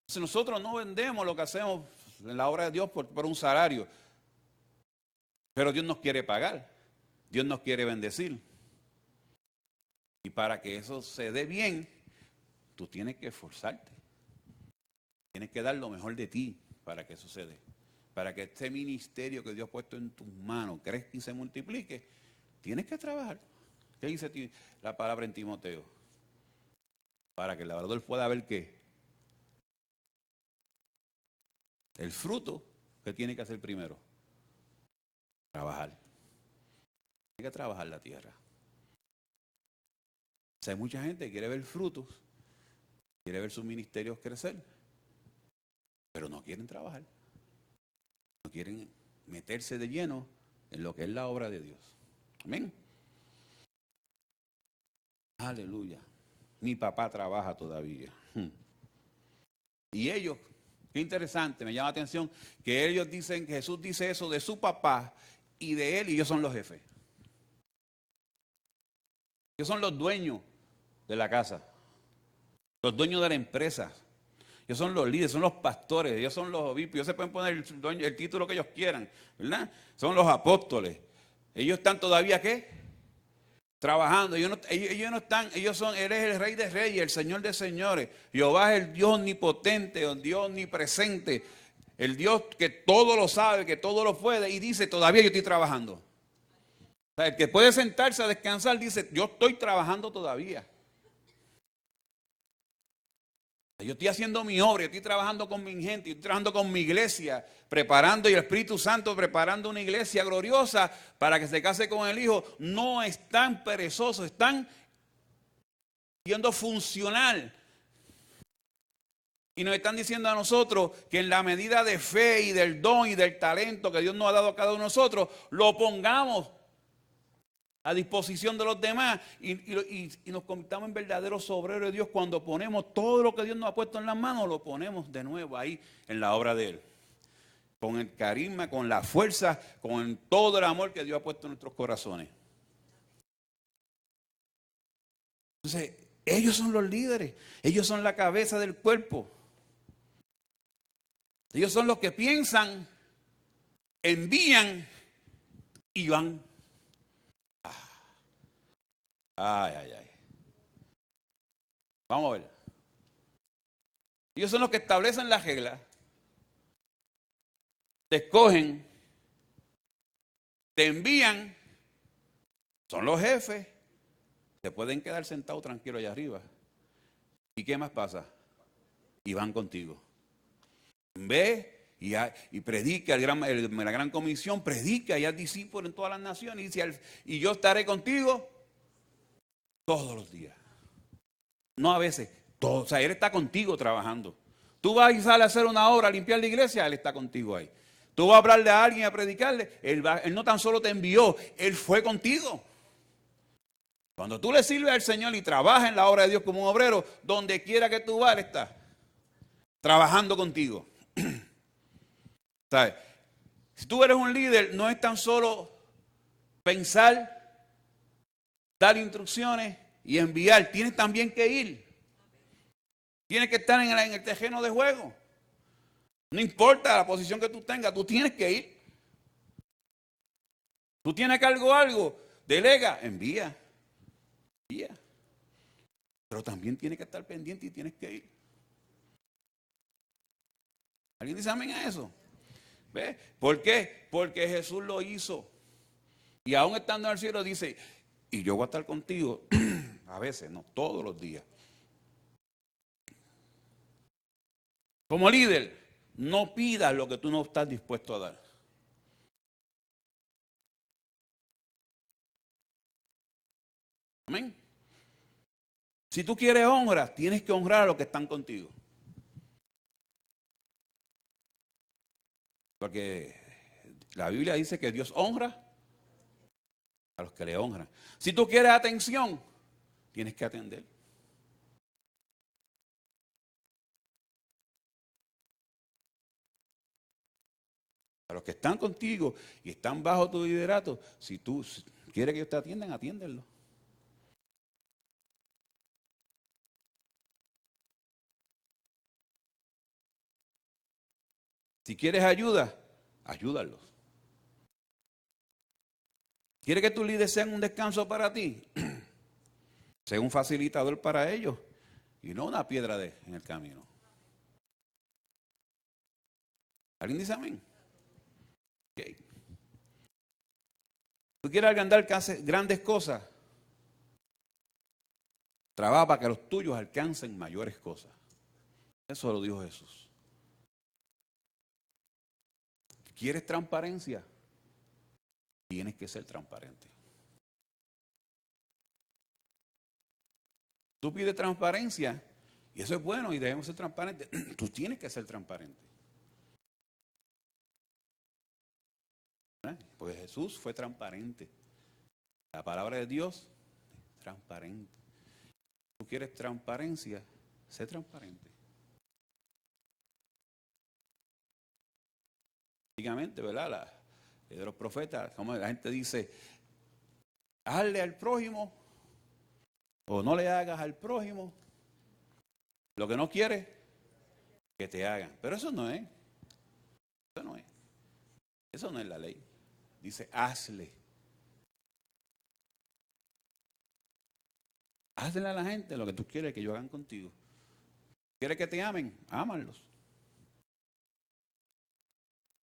Entonces nosotros no vendemos lo que hacemos en la obra de Dios por un salario. Pero Dios nos quiere pagar. Dios nos quiere bendecir. Y para que eso se dé bien, tú tienes que esforzarte. Tienes que dar lo mejor de ti para que eso se dé. Para que este ministerio que Dios ha puesto en tus manos crezca y se multiplique, tienes que trabajar. ¿Qué dice la palabra en Timoteo? Para que el labrador pueda ver qué. El fruto que tiene que hacer primero. Trabajar. Tiene que trabajar la tierra. O sea, hay mucha gente que quiere ver frutos, quiere ver sus ministerios crecer, pero no quieren trabajar. No quieren meterse de lleno en lo que es la obra de Dios. Amén. Aleluya. Mi papá trabaja todavía. Y ellos, qué interesante, me llama la atención que ellos dicen, que Jesús dice eso de su papá y de él, y ellos son los jefes. Ellos son los dueños de la casa, los dueños de la empresa. Ellos son los líderes, son los pastores, ellos son los obispos. Ellos se pueden poner el título que ellos quieran, ¿verdad? Son los apóstoles. Ellos están todavía, ¿qué? Trabajando. Ellos no están, Él es el Rey de Reyes, el Señor de Señores. Jehová es el Dios omnipotente, el Dios omnipresente, el Dios que todo lo sabe, que todo lo puede, y dice, todavía yo estoy trabajando. O sea, el que puede sentarse a descansar dice, yo estoy trabajando todavía. Yo estoy haciendo mi obra, yo estoy trabajando con mi gente, yo estoy trabajando con mi iglesia, preparando, y el Espíritu Santo preparando una iglesia gloriosa para que se case con el Hijo. No están perezosos, están siendo funcional. Y nos están diciendo a nosotros que en la medida de fe y del don y del talento que Dios nos ha dado a cada uno de nosotros, lo pongamos a disposición de los demás y nos convirtamos en verdaderos obreros de Dios cuando ponemos todo lo que Dios nos ha puesto en las manos, lo ponemos de nuevo ahí en la obra de Él. Con el carisma, con la fuerza, con todo el amor que Dios ha puesto en nuestros corazones. Entonces, ellos son los líderes, ellos son la cabeza del cuerpo. Ellos son los que piensan, envían y van. Ay, ay, ay. Vamos a ver. Ellos son los que establecen las reglas, te escogen, te envían, son los jefes, te pueden quedar sentados tranquilos allá arriba. ¿Y qué más pasa? Y van contigo. Ve y predica, la gran comisión, predica y haz discípulos en todas las naciones. Y dice, y yo estaré contigo todos los días. No a veces, todos. O sea, Él está contigo trabajando. Tú vas y sales a hacer una obra, a limpiar la iglesia, Él está contigo ahí. Tú vas a hablarle a alguien, a predicarle, Él no tan solo te envió, Él fue contigo. Cuando tú le sirves al Señor y trabajas en la obra de Dios como un obrero, donde quiera que tú vas, Él está trabajando contigo. ¿Sabes? Si tú eres un líder, no es tan solo pensar, dar instrucciones y enviar. Tienes también que ir. Tienes que estar en el terreno de juego. No importa la posición que tú tengas, tú tienes que ir. Tú tienes que algo, delega, envía. Pero también tienes que estar pendiente y tienes que ir. ¿Alguien dice amén a eso? ¿Ves? ¿Por qué? Porque Jesús lo hizo. Y aún estando en el cielo dice, y yo voy a estar contigo, a veces, no, todos los días. Como líder, no pidas lo que tú no estás dispuesto a dar. Amén. Si tú quieres honra, tienes que honrar a los que están contigo. Porque la Biblia dice que Dios honra a los que le honran. Si tú quieres atención, tienes que atender. A los que están contigo y están bajo tu liderato, si tú quieres que ellos te atiendan, atiéndenlo. Si quieres ayuda, ayúdalos. ¿Quieres que tus líderes sean un descanso para ti? Sea un facilitador para ellos y no una piedra en el camino. ¿Alguien dice amén? Okay. ¿Tú quieres agrandar que hace grandes cosas? Trabaja para que los tuyos alcancen mayores cosas. Eso lo dijo Jesús. ¿Quieres transparencia? Tienes que ser transparente. Tú pides transparencia y eso es bueno y debemos ser transparentes. Tú tienes que ser transparente. Porque Jesús fue transparente. La palabra de Dios es transparente. ¿Tú quieres transparencia? Sé transparente. Básicamente, ¿verdad? De los profetas, como la gente dice, hazle al prójimo o no le hagas al prójimo lo que no quieres que te hagan. Pero eso no es. Eso no es. Eso no es la ley. Dice, hazle. Hazle a la gente lo que tú quieres que ellos hagan contigo. ¿Quieres que te amen? Ámalos.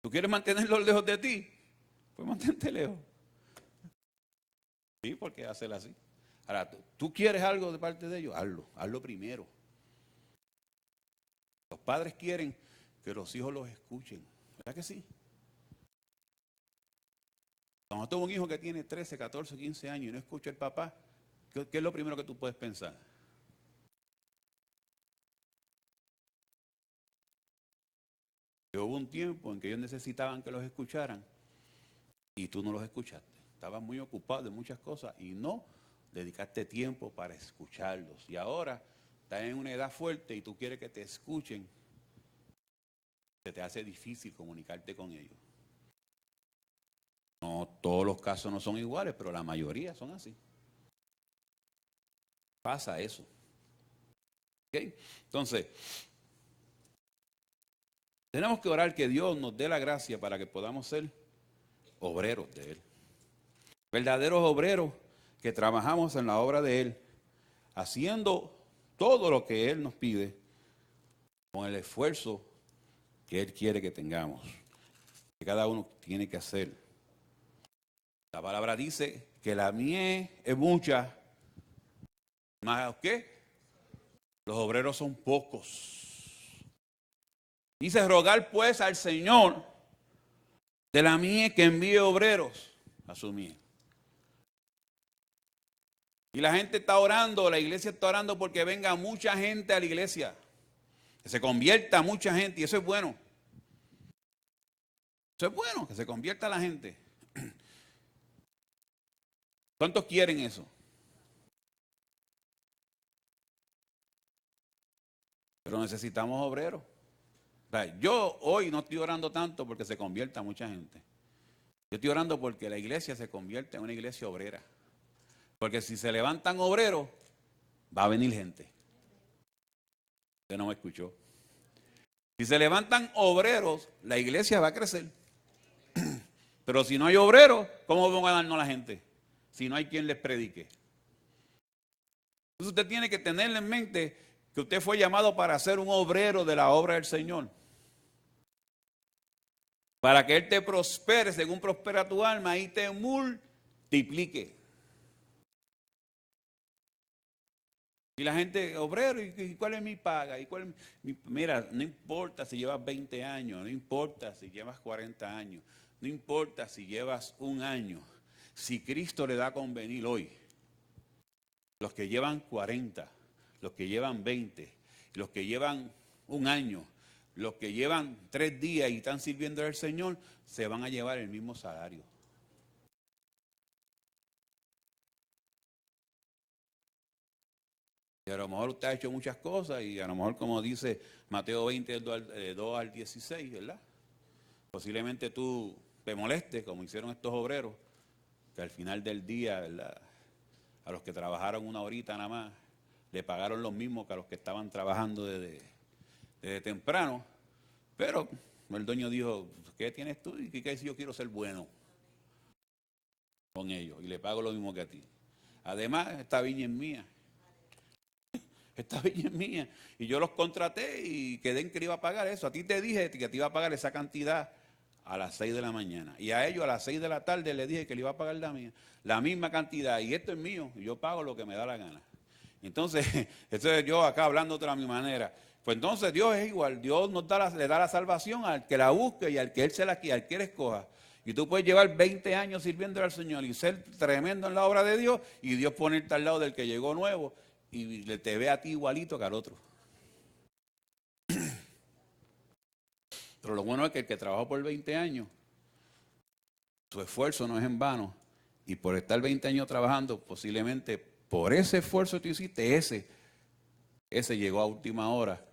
¿Tú quieres mantenerlos lejos de ti? Pues mantente lejos. Sí, porque hacerlo así. Ahora, ¿tú quieres algo de parte de ellos? Hazlo. Hazlo primero. Los padres quieren que los hijos los escuchen. ¿Verdad que sí? Cuando tengo un hijo que tiene 13, 14, 15 años y no escucha al papá, ¿qué es lo primero que tú puedes pensar? Que hubo un tiempo en que ellos necesitaban que los escucharan y tú no los escuchaste. Estabas muy ocupado de muchas cosas y no dedicaste tiempo para escucharlos. Y ahora estás en una edad fuerte y tú quieres que te escuchen. Se te hace difícil comunicarte con ellos. No todos los casos no son iguales, pero la mayoría son así. Pasa eso. ¿Ok? Entonces, tenemos que orar que Dios nos dé la gracia para que podamos ser obreros de Él. Verdaderos obreros que trabajamos en la obra de Él, haciendo todo lo que Él nos pide con el esfuerzo que Él quiere que tengamos, que cada uno tiene que hacer. La palabra dice que la mies es mucha, más ¿qué? Los obreros son pocos. Dice, rogar pues al Señor de la mies que envíe obreros a su mies. Y la gente está orando, la iglesia está orando porque venga mucha gente a la iglesia. Que se convierta mucha gente, y eso es bueno. Eso es bueno, que se convierta la gente. ¿Cuántos quieren eso? Pero necesitamos obreros. O sea, yo hoy no estoy orando tanto porque se convierta mucha gente. Yo estoy orando porque la iglesia se convierta en una iglesia obrera. Porque si se levantan obreros, va a venir gente. Usted no me escuchó. Si se levantan obreros, la iglesia va a crecer. Pero si no hay obreros, ¿cómo van a darnos la gente? Si no hay quien les predique. Entonces usted tiene que tener en mente que usted fue llamado para ser un obrero de la obra del Señor. Para que Él te prospere según prospera tu alma y te multiplique. Y la gente, obrero, ¿y cuál es mi paga? Mira, no importa si llevas 20 años, no importa si llevas 40 años, no importa si llevas un año. Si Cristo le da a convenir hoy, los que llevan 40, los que llevan 20, los que llevan un año, los que llevan 3 días y están sirviendo al Señor, se van a llevar el mismo salario. Y a lo mejor usted ha hecho muchas cosas y a lo mejor, como dice Mateo 20, 2 al 16, ¿verdad? Posiblemente tú te molestes, como hicieron estos obreros, que al final del día, ¿verdad?, a los que trabajaron una horita nada más, le pagaron lo mismo que a los que estaban trabajando desde temprano. Pero el dueño dijo, ¿qué tienes tú? ¿Y qué si yo quiero ser bueno con ellos? Y le pago lo mismo que a ti. Además, esta viña es mía. Esta viña es mía. Y yo los contraté y quedé en que le iba a pagar eso. A ti te dije que te iba a pagar esa cantidad a las 6 de la mañana. Y a ellos a las 6 de la tarde le dije que le iba a pagar la misma cantidad. Y esto es mío. Y yo pago lo que me da la gana. Entonces, esto es yo acá hablando de otra manera. Pues entonces Dios es igual. Dios le da la salvación al que la busque y al que Él al que Él escoja. Y tú puedes llevar 20 años sirviendo al Señor y ser tremendo en la obra de Dios. Y Dios ponerte al lado del que llegó nuevo. Y te ve a ti igualito que al otro. Pero lo bueno es que el que trabajó por 20 años, tu esfuerzo no es en vano. Y por estar 20 años trabajando, posiblemente por ese esfuerzo que tú hiciste, ese llegó a última hora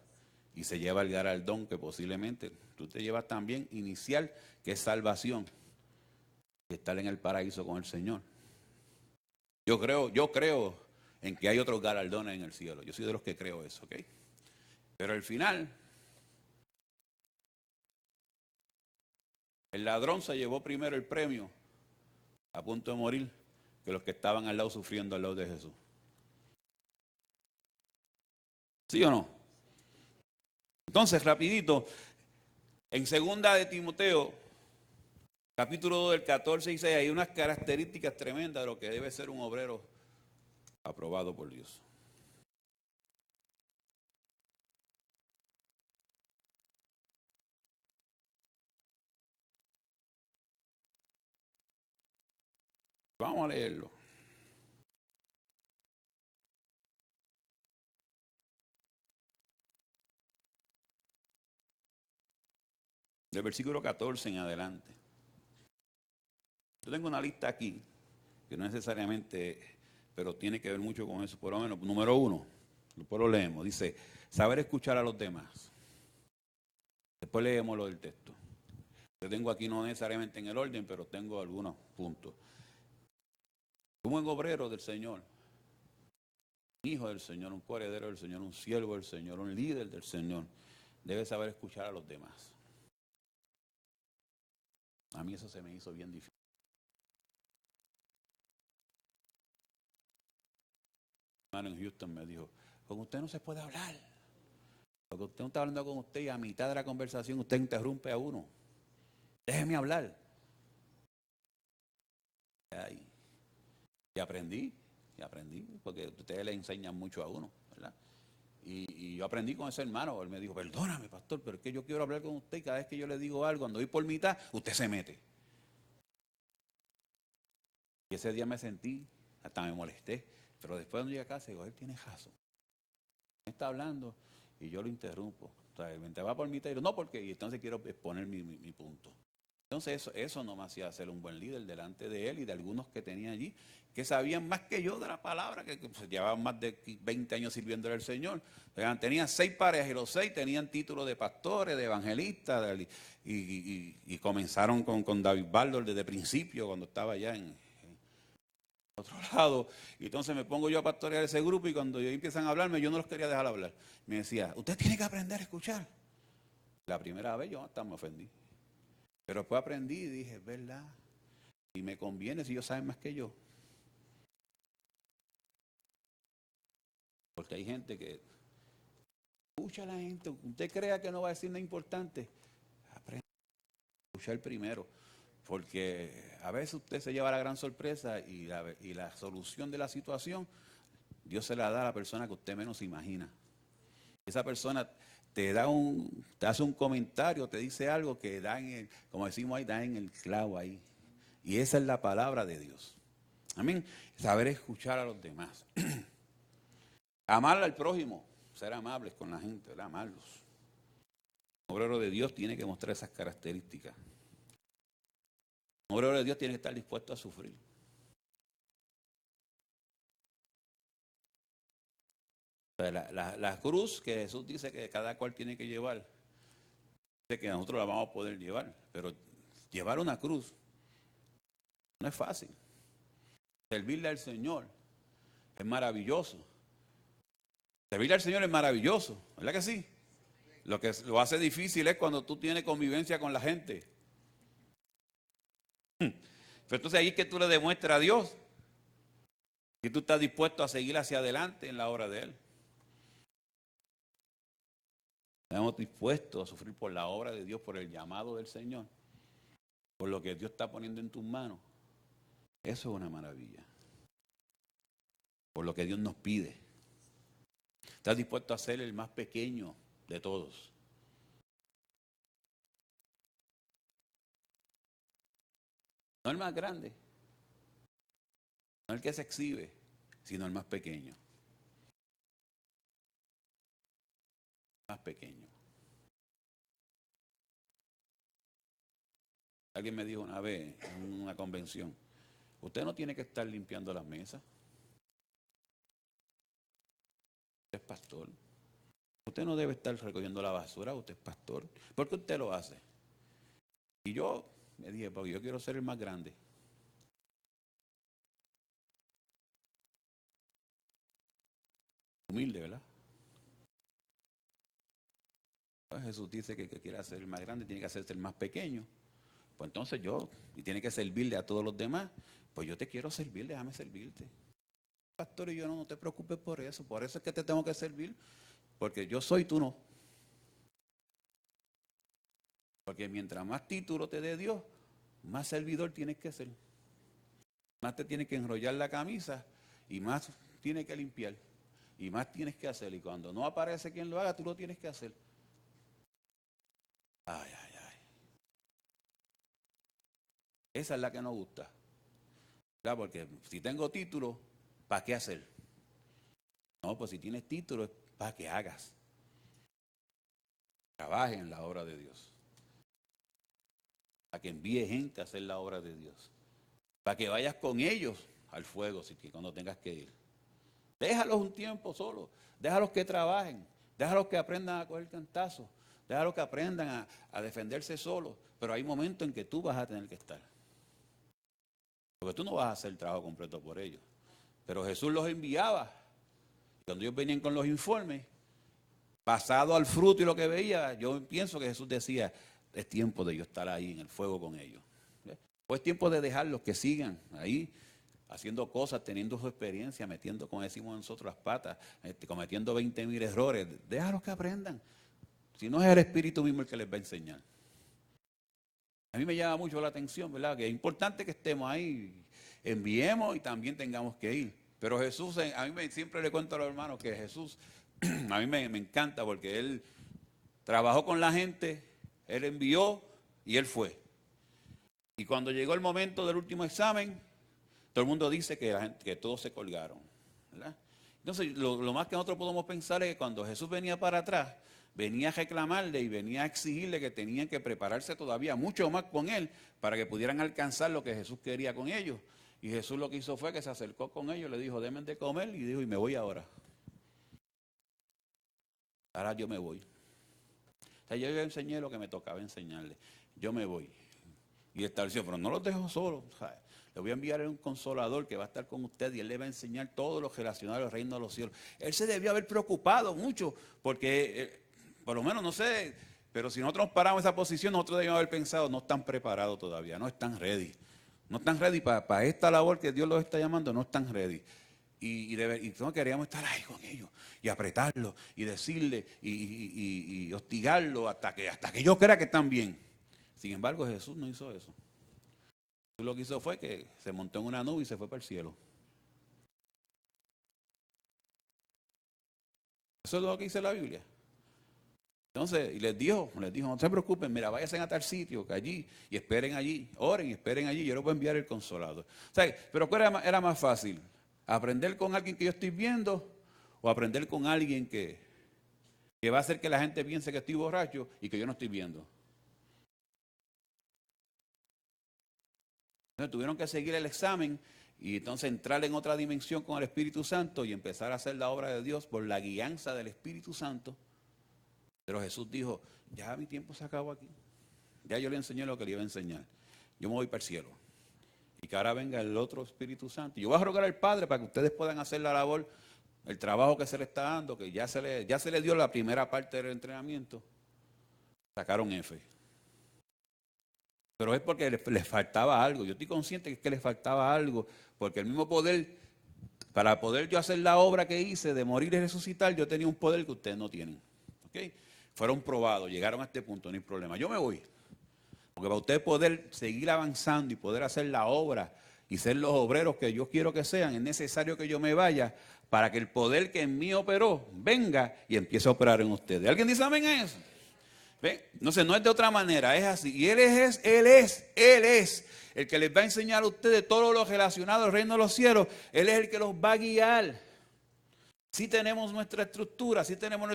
y se lleva el galardón que posiblemente tú te llevas también inicial, que es salvación, y estar en el paraíso con el Señor. Yo creo en que hay otros galardones en el cielo. Yo soy de los que creo eso, ¿ok? Pero al final, el ladrón se llevó primero el premio, a punto de morir, que los que estaban al lado sufriendo al lado de Jesús. ¿Sí o no? Entonces, rapidito, en 2 de Timoteo, capítulo 2 del 14 y 6, hay unas características tremendas de lo que debe ser un obrero aprobado por Dios. Vamos a leerlo. Del versículo 14 en adelante. Yo tengo una lista aquí, que no necesariamente, pero tiene que ver mucho con eso. Por lo menos, número 1, después lo leemos. Dice, saber escuchar a los demás. Después leemos lo del texto. Yo tengo aquí no necesariamente en el orden, pero tengo algunos puntos. Un buen obrero del Señor, un hijo del Señor, un coheredero del Señor, un siervo del Señor, un líder del Señor, debe saber escuchar a los demás. A mí eso se me hizo bien difícil. Mi hermano en Houston me dijo, con usted no se puede hablar. Porque usted no está hablando con usted y a mitad de la conversación usted interrumpe a uno. Déjeme hablar. Y aprendí, porque ustedes le enseñan mucho a uno, ¿verdad? Y yo aprendí con ese hermano. Él me dijo, perdóname, pastor, pero es que yo quiero hablar con usted y cada vez que yo le digo algo, cuando voy por mitad, usted se mete. Y ese día me sentí, hasta me molesté, pero después cuando llegué a casa, digo, él tiene razón. Me está hablando y yo lo interrumpo. O sea, él te va por mitad y digo, no, porque, y entonces quiero exponer mi punto. Entonces eso no me hacía ser un buen líder delante de él y de algunos que tenía allí, que sabían más que yo de la palabra, que pues, llevaban más de 20 años sirviéndole al Señor. Tenían 6 parejas y los 6 tenían títulos de pastores, de evangelistas, y comenzaron con David Baldor desde el principio, cuando estaba allá en otro lado. Y entonces me pongo yo a pastorear ese grupo y cuando ellos empiezan a hablarme, yo no los quería dejar hablar. Me decía, usted tiene que aprender a escuchar. La primera vez yo hasta me ofendí. Pero después aprendí y dije, es verdad, y me conviene si ellos saben más que yo. Porque hay gente que escucha a la gente, usted crea que no va a decir nada importante, aprende a escuchar primero. Porque a veces usted se lleva la gran sorpresa y la solución de la situación, Dios se la da a la persona que usted menos imagina. Esa persona te hace un comentario, te dice algo que da como decimos ahí, da en el clavo ahí. Y esa es la palabra de Dios. Amén. Saber escuchar a los demás. Amar al prójimo, ser amables con la gente, ¿verdad? Amarlos. Un obrero de Dios tiene que mostrar esas características. Un obrero de Dios tiene que estar dispuesto a sufrir. La cruz que Jesús dice que cada cual tiene que llevar, dice que nosotros la vamos a poder llevar, pero llevar una cruz no es fácil. Servirle al Señor es maravilloso. Servirle al Señor es maravilloso, ¿verdad que sí? Lo que lo hace difícil es cuando tú tienes convivencia con la gente. Pero entonces ahí es que tú le demuestras a Dios que tú estás dispuesto a seguir hacia adelante en la obra de Él. Estamos dispuestos a sufrir por la obra de Dios, por el llamado del Señor, por lo que Dios está poniendo en tus manos. Eso es una maravilla. Por lo que Dios nos pide. Estás dispuesto a ser el más pequeño de todos. No el más grande, no el que se exhibe, sino el más pequeño. Más pequeño. Alguien me dijo una vez en una convención, usted no tiene que estar limpiando las mesas. Usted es pastor. Usted no debe estar recogiendo la basura, usted es pastor. ¿Por qué usted lo hace? Y yo me dije, porque yo quiero ser el más grande. Humilde, ¿verdad? Pues Jesús dice que quiere ser el más grande, tiene que hacerse el más pequeño. Pues entonces y tiene que servirle a todos los demás. Pues yo te quiero servir, déjame servirte. Pastor, y yo no te preocupes por eso es que te tengo que servir, porque yo soy, tú no. Porque mientras más título te dé Dios, más servidor tienes que ser. Más te tienes que enrollar la camisa y más tienes que limpiar. Y más tienes que hacer. Y cuando no aparece quien lo haga, tú lo tienes que hacer. Ay, ay, ay. Esa es la que nos gusta. ¿Verdad? Porque si tengo título, ¿para qué hacer? No, pues si tienes título, es para que hagas. Trabaje en la obra de Dios. Para que envíe gente a hacer la obra de Dios. Para que vayas con ellos al fuego cuando tengas que ir. Déjalos un tiempo solo. Déjalos que trabajen. Déjalos que aprendan a coger cantazos. Déjalos que aprendan a defenderse solos. Pero hay momentos en que tú vas a tener que estar. Porque tú no vas a hacer el trabajo completo por ellos. Pero Jesús los enviaba. Cuando ellos venían con los informes, basado al fruto y lo que veía, yo pienso que Jesús decía, es tiempo de yo estar ahí en el fuego con ellos. O es tiempo de dejarlos que sigan ahí, haciendo cosas, teniendo su experiencia, metiendo, como decimos nosotros, las patas, cometiendo 20,000 errores. Déjalos que aprendan. Si no es el Espíritu mismo el que les va a enseñar. A mí me llama mucho la atención, ¿verdad? Que es importante que estemos ahí, enviemos y también tengamos que ir. Pero Jesús, a mí siempre le cuento a los hermanos que Jesús, a mí me encanta porque Él trabajó con la gente, Él envió y Él fue. Y cuando llegó el momento del último examen, todo el mundo dice que todos se colgaron, ¿verdad? Entonces, lo más que nosotros podemos pensar es que cuando Jesús venía para atrás, venía a reclamarle y venía a exigirle que tenían que prepararse todavía mucho más con Él para que pudieran alcanzar lo que Jesús quería con ellos. Y Jesús lo que hizo fue que se acercó con ellos, le dijo, denme de comer, y dijo, y me voy ahora. Ahora yo me voy. O sea, yo le enseñé lo que me tocaba enseñarle. Yo me voy. Y estableció, pero no los dejo solos. O sea, le voy a enviar un consolador que va a estar con usted y él le va a enseñar todo lo relacionado al reino de los cielos. Él se debió haber preocupado mucho porque, por lo menos, no sé, pero si nosotros nos paramos en esa posición, nosotros debíamos haber pensado, no están preparados todavía, no están ready. No están ready para esta labor que Dios los está llamando, no están ready. Y nosotros queríamos estar ahí con ellos y apretarlos y decirle y hostigarlos hasta que yo crea que están bien. Sin embargo, Jesús no hizo eso. Jesús lo que hizo fue que se montó en una nube y se fue para el cielo. Eso es lo que dice la Biblia. Entonces, y les dijo, no se preocupen, mira, váyanse a tal sitio, que allí, y esperen allí, oren y esperen allí, yo les voy a enviar el consolador. O sea, pero ¿cuál era más fácil? ¿Aprender con alguien que yo estoy viendo o aprender con alguien que va a hacer que la gente piense que estoy borracho y que yo no estoy viendo? Entonces tuvieron que seguir el examen y entonces entrar en otra dimensión con el Espíritu Santo y empezar a hacer la obra de Dios por la guianza del Espíritu Santo. Pero Jesús dijo, ya mi tiempo se acabó aquí. Ya yo le enseñé lo que le iba a enseñar. Yo me voy para el cielo. Y que ahora venga el otro Espíritu Santo. Yo voy a rogar al Padre para que ustedes puedan hacer la labor, el trabajo que se le está dando, que ya se le dio la primera parte del entrenamiento. Sacaron F. Pero es porque les faltaba algo. Yo estoy consciente que les faltaba algo. Porque el mismo poder, para poder yo hacer la obra que hice de morir y resucitar, yo tenía un poder que ustedes no tienen. ¿Okay? Fueron probados, llegaron a este punto, no hay problema. Yo me voy. Porque para ustedes poder seguir avanzando y poder hacer la obra y ser los obreros que yo quiero que sean, es necesario que yo me vaya para que el poder que en mí operó venga y empiece a operar en ustedes. ¿Alguien dice amén a eso? ¿Ven? No sé, no es de otra manera, es así. Y Él es el que les va a enseñar a ustedes todo lo relacionado al reino de los cielos. Él es el que los va a guiar. Sí tenemos nuestra estructura, sí tenemos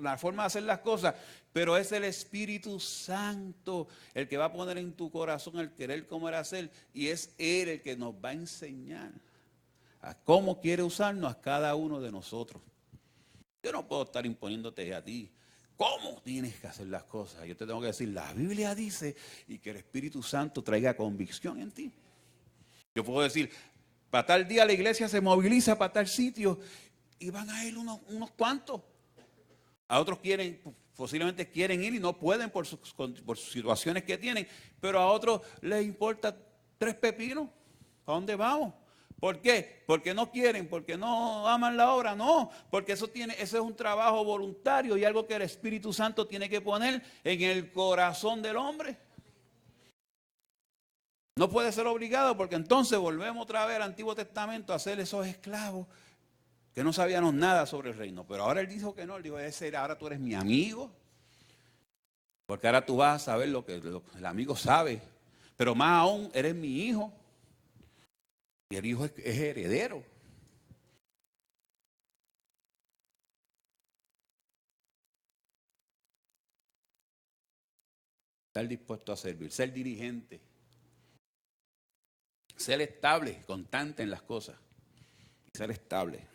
la forma de hacer las cosas, pero es el Espíritu Santo el que va a poner en tu corazón el querer, cómo hacer, y es Él el que nos va a enseñar a cómo quiere usarnos a cada uno de nosotros. Yo no puedo estar imponiéndote a ti cómo tienes que hacer las cosas. Yo te tengo que decir, la Biblia dice, y que el Espíritu Santo traiga convicción en ti. Yo puedo decir, para tal día la iglesia se moviliza para tal sitio y van a ir unos cuantos. A otros posiblemente quieren ir y no pueden por sus situaciones que tienen, pero a otros les importa 3 pepinos. ¿A dónde vamos? ¿Por qué? Porque no quieren, porque no aman la obra, no, porque eso es un trabajo voluntario y algo que el Espíritu Santo tiene que poner en el corazón del hombre. No puede ser obligado, porque entonces volvemos otra vez al Antiguo Testamento a ser esos esclavos que no sabíamos nada sobre el reino. Pero ahora él dijo que no, él dijo, ahora tú eres mi amigo, porque ahora tú vas a saber lo que el amigo sabe, pero más aún eres mi hijo, y el hijo es heredero. Estar dispuesto a servir, ser dirigente. Ser estable, constante en las cosas. Ser estable.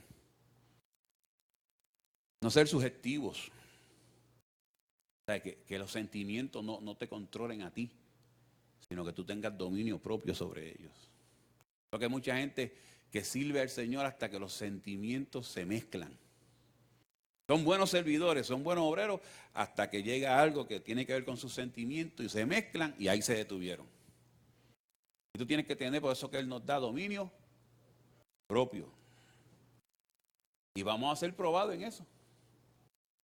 No ser subjetivos. O sea, que los sentimientos no te controlen a ti, sino que tú tengas dominio propio sobre ellos. Porque hay mucha gente que sirve al Señor hasta que los sentimientos se mezclan. Son buenos servidores, son buenos obreros, hasta que llega algo que tiene que ver con sus sentimientos y se mezclan y ahí se detuvieron. Y tú tienes que tener, por eso que Él nos da dominio propio. Y vamos a ser probados en eso.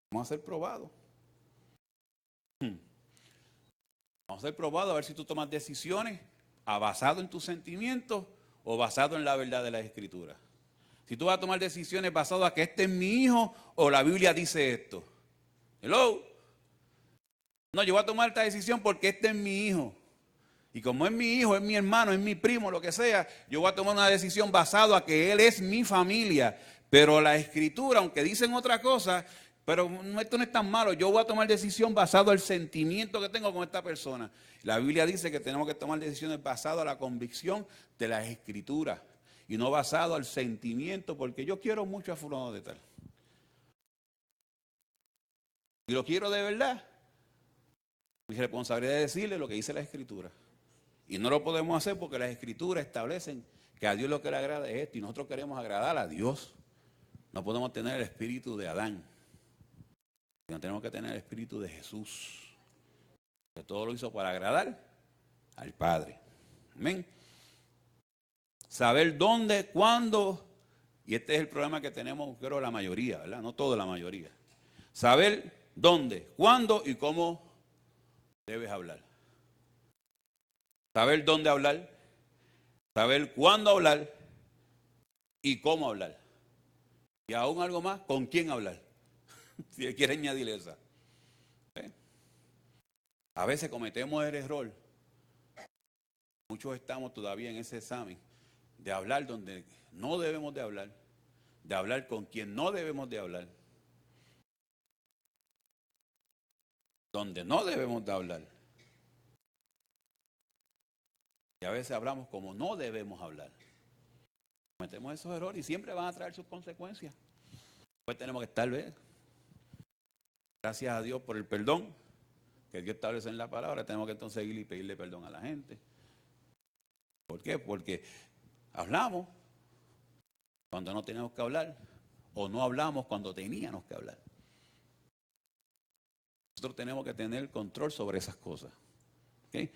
Vamos a ser probados. Vamos a ser probados a ver si tú tomas decisiones basado en tus sentimientos o basado en la verdad de las Escrituras. Si tú vas a tomar decisiones basadas a que este es mi hijo o la Biblia dice esto. Hello. No, yo voy a tomar esta decisión porque este es mi hijo. Y como es mi hijo, es mi hermano, es mi primo, lo que sea, yo voy a tomar una decisión basada a que él es mi familia. Pero la Escritura, aunque dicen otra cosa, pero esto no es tan malo, yo voy a tomar decisión basado al sentimiento que tengo con esta persona. La Biblia dice que tenemos que tomar decisiones basadas a la convicción de las Escrituras y no basado al sentimiento, porque yo quiero mucho a fulano de tal. Y lo quiero de verdad. Mi responsabilidad es decirle lo que dice la Escritura. Y no lo podemos hacer porque las Escrituras establecen que a Dios lo que le agrada es esto y nosotros queremos agradar a Dios. No podemos tener el espíritu de Adán, sino tenemos que tener el espíritu de Jesús, que todo lo hizo para agradar al Padre. Amén. Saber dónde, cuándo, y este es el problema que tenemos, creo, la mayoría, ¿verdad? No toda la mayoría. Saber dónde, cuándo y cómo debes hablar. Saber dónde hablar, saber cuándo hablar y cómo hablar. Y aún algo más, con quién hablar. Si él quiere añadir esa. A veces cometemos el error. Muchos estamos todavía en ese examen de hablar donde no debemos de hablar con quien no debemos de hablar, donde no debemos de hablar. Y a veces hablamos como no debemos hablar. Cometemos esos errores y siempre van a traer sus consecuencias. Pues tenemos que estar, ¿ves? Gracias a Dios por el perdón que Dios establece en la palabra. Tenemos que entonces ir y pedirle perdón a la gente. ¿Por qué? Porque hablamos cuando no tenemos que hablar o no hablamos cuando teníamos que hablar. Nosotros tenemos que tener control sobre esas cosas. ¿Okay?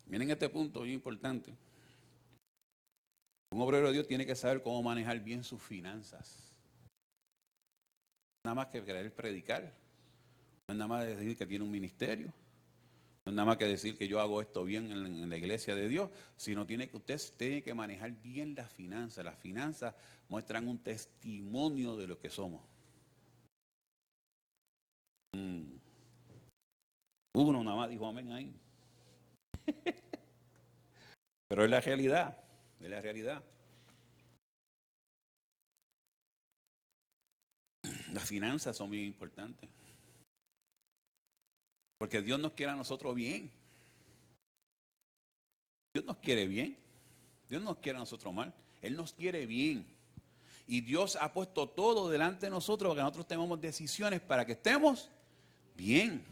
Miren este punto muy importante. Un obrero de Dios tiene que saber cómo manejar bien sus finanzas. Nada más que querer predicar. No es nada más decir que tiene un ministerio. No es nada más que decir que yo hago esto bien en la iglesia de Dios, sino usted tiene que manejar bien las finanzas. Las finanzas muestran un testimonio de lo que somos. Uno nada más dijo amén ahí. Pero es la realidad. Es la realidad. Las finanzas son bien importantes. Porque Dios nos quiere a nosotros bien. Dios nos quiere bien. Dios nos quiere a nosotros mal. Él nos quiere bien. Y Dios ha puesto todo delante de nosotros para que nosotros tomemos decisiones para que estemos bien.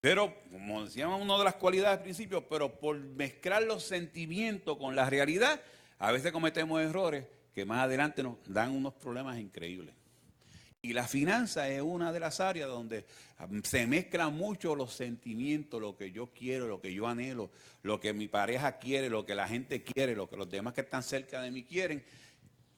Pero, como decíamos, una de las cualidades al principio, pero por mezclar los sentimientos con la realidad, a veces cometemos errores que más adelante nos dan unos problemas increíbles. Y la finanza es una de las áreas donde se mezclan mucho los sentimientos, lo que yo quiero, lo que yo anhelo, lo que mi pareja quiere, lo que la gente quiere, lo que los demás que están cerca de mí quieren.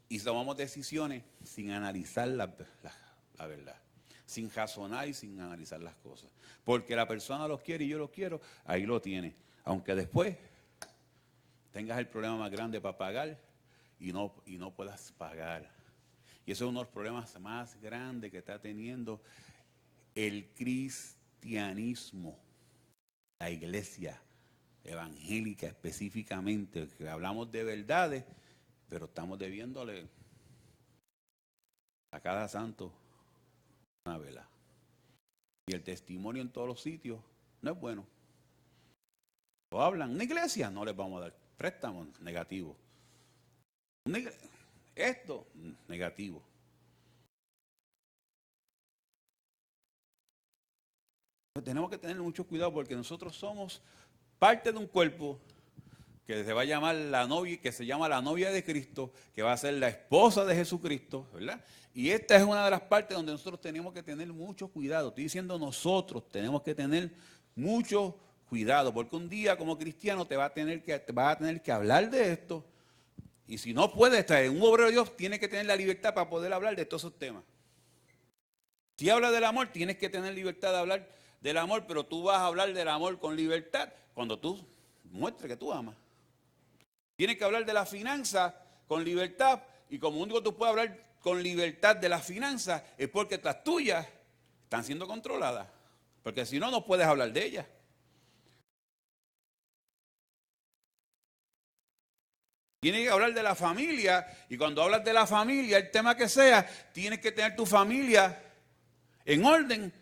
Y tomamos decisiones sin analizar la verdad, sin razonar y sin analizar las cosas. Porque la persona lo quiere y yo lo quiero, ahí lo tiene. Aunque después tengas el problema más grande para pagar y no puedas pagar. Y eso es uno de los problemas más grandes que está teniendo el cristianismo, la iglesia evangélica específicamente, que hablamos de verdades, pero estamos debiéndole a cada santo una vela. Y el testimonio en todos los sitios no es bueno. O hablan, una iglesia no les vamos a dar préstamos negativos. Esto, negativo. Tenemos que tener mucho cuidado porque nosotros somos parte de un cuerpo que se va a llamar la novia, que se llama la novia de Cristo, que va a ser la esposa de Jesucristo, ¿verdad? Y esta es una de las partes donde nosotros tenemos que tener mucho cuidado. Estoy diciendo nosotros tenemos que tener mucho cuidado, porque un día como cristiano te vas a tener que hablar de esto. Y si no puedes, un obrero de Dios tiene que tener la libertad para poder hablar de todos esos temas. Si hablas del amor, tienes que tener libertad de hablar del amor, pero tú vas a hablar del amor con libertad cuando tú muestres que tú amas. Tienes que hablar de la finanza con libertad, y como único tú puedes hablar con libertad de la finanza es porque las tuyas están siendo controladas. Porque si no, no puedes hablar de ellas. Tienes que hablar de la familia, y cuando hablas de la familia, el tema que sea, tienes que tener tu familia en orden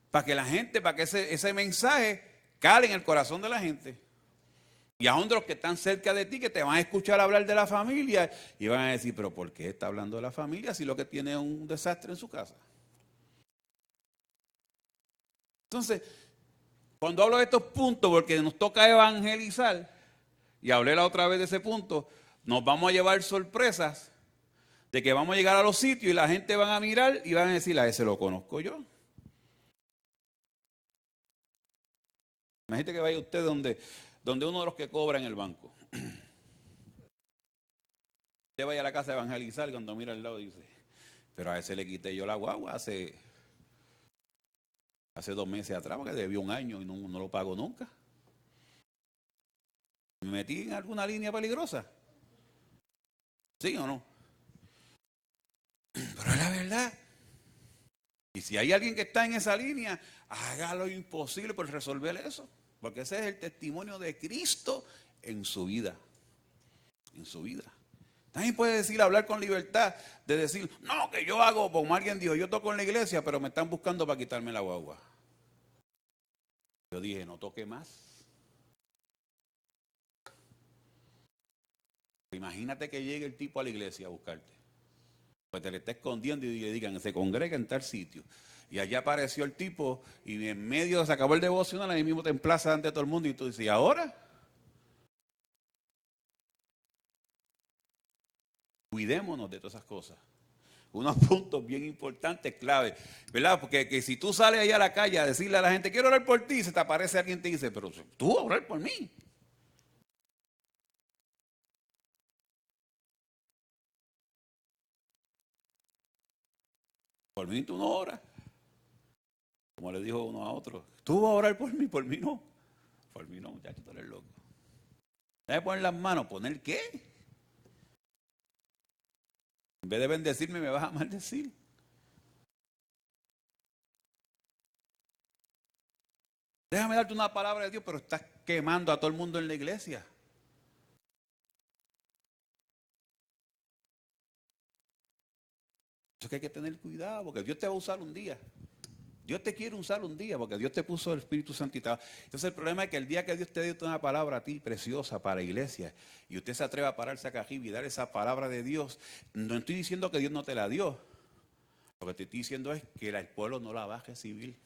para que la gente, para que ese mensaje cale en el corazón de la gente. Y aún de los que están cerca de ti, que te van a escuchar hablar de la familia y van a decir, pero ¿por qué está hablando de la familia si lo que tiene es un desastre en su casa? Entonces, cuando hablo de estos puntos, porque nos toca evangelizar, y hablé la otra vez de ese punto, nos vamos a llevar sorpresas de que vamos a llegar a los sitios y la gente van a mirar y van a decir, a ese lo conozco yo. Imagínate que vaya usted donde uno de los que cobra en el banco. Usted vaya a la casa a evangelizar, cuando mira al lado dice, pero a ese le quité yo la guagua hace 2 meses atrás, porque debió 1 año y no lo pago nunca. ¿Me metí en alguna línea peligrosa? ¿Sí o no? Pero es la verdad. Y si hay alguien que está en esa línea, haga lo imposible por resolver eso. Porque ese es el testimonio de Cristo en su vida. En su vida. También puede decir, hablar con libertad, de decir, no, que yo hago, como alguien dijo, yo toco en la iglesia, pero me están buscando para quitarme la guagua. Yo dije, no toque más. Imagínate que llegue el tipo a la iglesia a buscarte. Pues te le está escondiendo y le digan, se congrega en tal sitio. Y allá apareció el tipo y en medio se acabó el devocional, ahí mismo te emplaza ante todo el mundo y tú dices, ¿y ahora? Cuidémonos de todas esas cosas. Unos puntos bien importantes, clave, ¿verdad? Porque que si tú sales allá a la calle a decirle a la gente, quiero orar por ti, se te aparece alguien y te dice, pero tú vas a orar por mí. Por mí tú no oras. Como le dijo uno a otro, tú vas a orar por mí no. Por mí no, muchacho, tú eres loco. Debe poner las manos, ¿poner qué? En vez de bendecirme, me vas a maldecir. Déjame darte una palabra de Dios, pero estás quemando a todo el mundo en la iglesia. Eso que hay que tener cuidado, porque Dios te va a usar un día. Dios te quiere usar un día, porque Dios te puso el Espíritu Santo. Entonces el problema es que el día que Dios te dio una palabra a ti preciosa para la iglesia, y usted se atreve a pararse acá arriba y dar esa palabra de Dios, no estoy diciendo que Dios no te la dio. Lo que te estoy diciendo es que el pueblo no la va a recibir.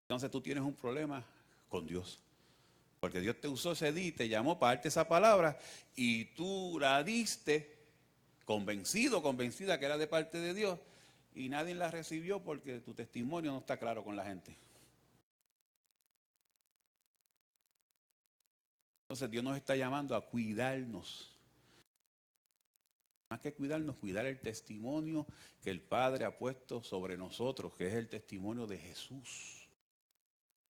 Entonces tú tienes un problema con Dios. Porque Dios te usó ese día y te llamó para darte esa palabra, y tú la diste convencido, convencida que era de parte de Dios, y nadie la recibió porque tu testimonio no está claro con la gente. Entonces Dios nos está llamando a cuidarnos. Más que cuidarnos, cuidar el testimonio que el Padre ha puesto sobre nosotros, que es el testimonio de Jesús.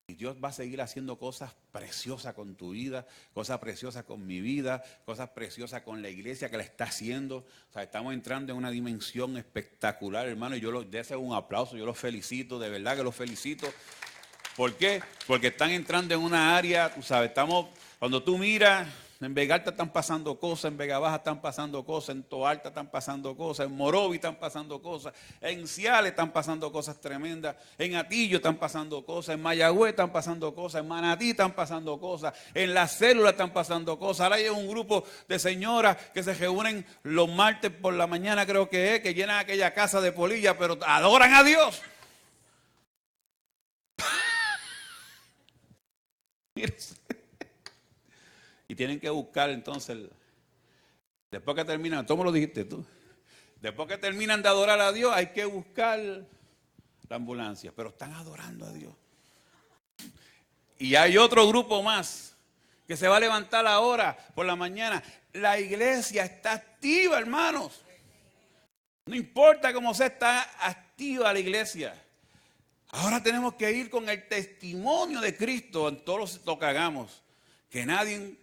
Y Dios va a seguir haciendo cosas preciosas con tu vida, cosas preciosas con mi vida, cosas preciosas con la iglesia que la está haciendo. O sea, estamos entrando en una dimensión espectacular, hermano, y yo les deseo un aplauso, yo los felicito, de verdad que los felicito. ¿Por qué? Porque están entrando en una área, tú sabes, cuando tú miras, en Vega Alta están pasando cosas, en Vega Baja están pasando cosas, en Toa Alta están pasando cosas, en Morovi están pasando cosas, en Ciales están pasando cosas tremendas, en Atillo están pasando cosas, en Mayagüez están pasando cosas, en Manatí están pasando cosas, en las células están pasando cosas. Ahora hay un grupo de señoras que se reúnen los martes por la mañana, creo que es, que llenan aquella casa de polilla, pero adoran a Dios. Y tienen que buscar entonces, después que terminan, tú me lo dijiste tú, después que terminan de adorar a Dios, hay que buscar la ambulancia, pero están adorando a Dios. Y hay otro grupo más que se va a levantar ahora por la mañana. La iglesia está activa, hermanos. No importa cómo sea, está activa la iglesia. Ahora tenemos que ir con el testimonio de Cristo en todo lo que hagamos. Que nadie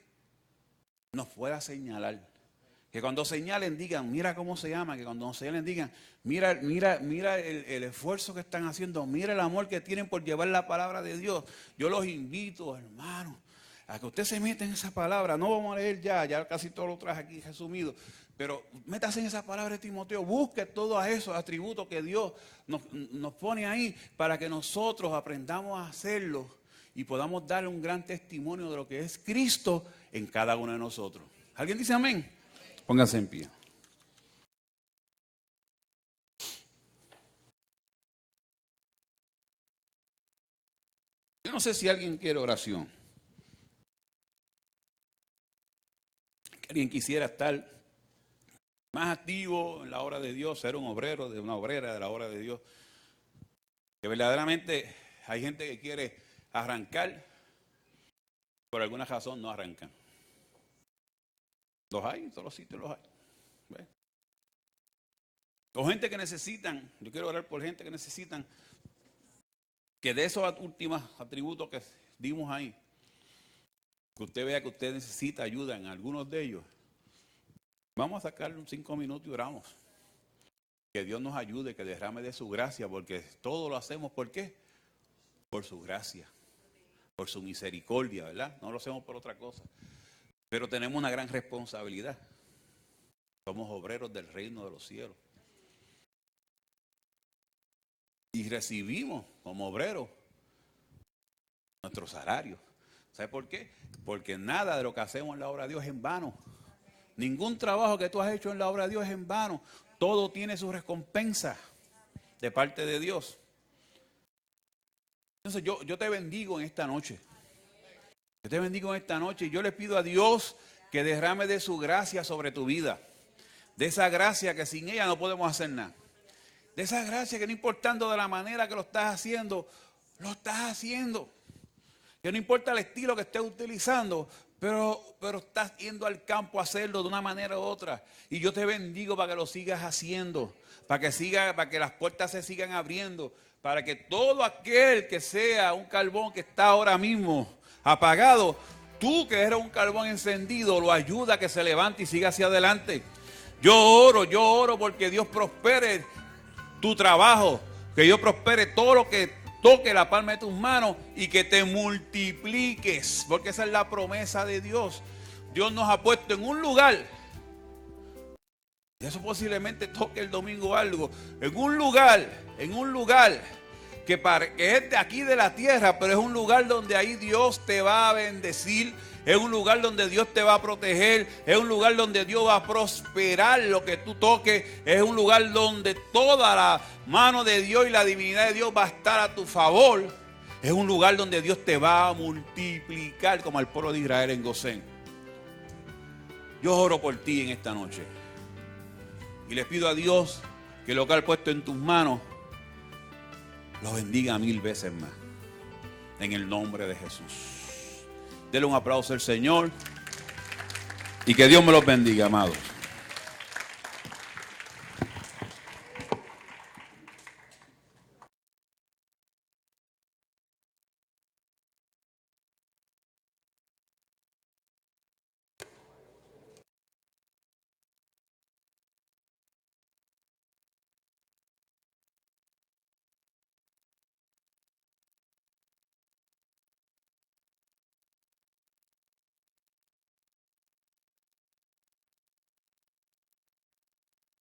nos pueda señalar. Que cuando señalen digan, mira cómo se llama. Que cuando nos señalen digan, mira el esfuerzo que están haciendo. Mira el amor que tienen por llevar la palabra de Dios. Yo los invito, hermanos, a que usted se meta en esa palabra. No vamos a leer ya casi todo lo traje aquí resumido. Pero métase en esa palabra de Timoteo. Busque todos esos atributos que Dios nos pone ahí para que nosotros aprendamos a hacerlo y podamos darle un gran testimonio de lo que es Cristo en cada uno de nosotros. ¿Alguien dice amén? Pónganse en pie. Yo no sé si alguien quiere oración. Alguien quisiera estar más activo en la obra de Dios, ser un obrero, de una obrera de la obra de Dios. Que verdaderamente hay gente que quiere arrancar, por alguna razón no arrancan. Los hay, en todos los sitios los hay. ¿Ves? O gente que necesitan, yo quiero orar por gente que necesitan, que de esos últimos atributos que dimos ahí, que usted vea que usted necesita ayuda en algunos de ellos, vamos a sacarle 5 minutos y oramos. Que Dios nos ayude, que derrame de su gracia, porque todo lo hacemos, ¿por qué? Por su gracia, por su misericordia, ¿verdad? No lo hacemos por otra cosa. Pero tenemos una gran responsabilidad. Somos obreros del reino de los cielos. Y recibimos como obreros nuestro salario. ¿Sabe por qué? Porque nada de lo que hacemos en la obra de Dios es en vano. Ningún trabajo que tú has hecho en la obra de Dios es en vano. Todo tiene su recompensa de parte de Dios. Entonces yo te bendigo en esta noche. Yo te bendigo en esta noche y yo le pido a Dios que derrame de su gracia sobre tu vida. De esa gracia que sin ella no podemos hacer nada. De esa gracia que no importando de la manera que lo estás haciendo, lo estás haciendo. Que no importa el estilo que estés utilizando, pero estás yendo al campo a hacerlo de una manera u otra. Y yo te bendigo para que lo sigas haciendo, para que las puertas se sigan abriendo, para que todo aquel que sea un carbón que está ahora mismo apagado, tú que eres un carbón encendido, lo ayuda a que se levante y siga hacia adelante. Yo oro porque Dios prospere tu trabajo, que Dios prospere todo lo que toque la palma de tus manos y que te multipliques, porque esa es la promesa de Dios. Dios nos ha puesto en un lugar Y eso posiblemente toque el domingo algo. En un lugar que es de aquí de la tierra, pero es un lugar donde ahí Dios te va a bendecir. Es un lugar donde Dios te va a proteger. Es un lugar donde Dios va a prosperar lo que tú toques. Es un lugar donde toda la mano de Dios y la divinidad de Dios va a estar a tu favor. Es un lugar donde Dios te va a multiplicar como al pueblo de Israel en Gosén. Yo oro por ti en esta noche. Y le pido a Dios que lo que ha puesto en tus manos lo bendiga 1000 veces más. En el nombre de Jesús. Dele un aplauso al Señor. Y que Dios me los bendiga, amados.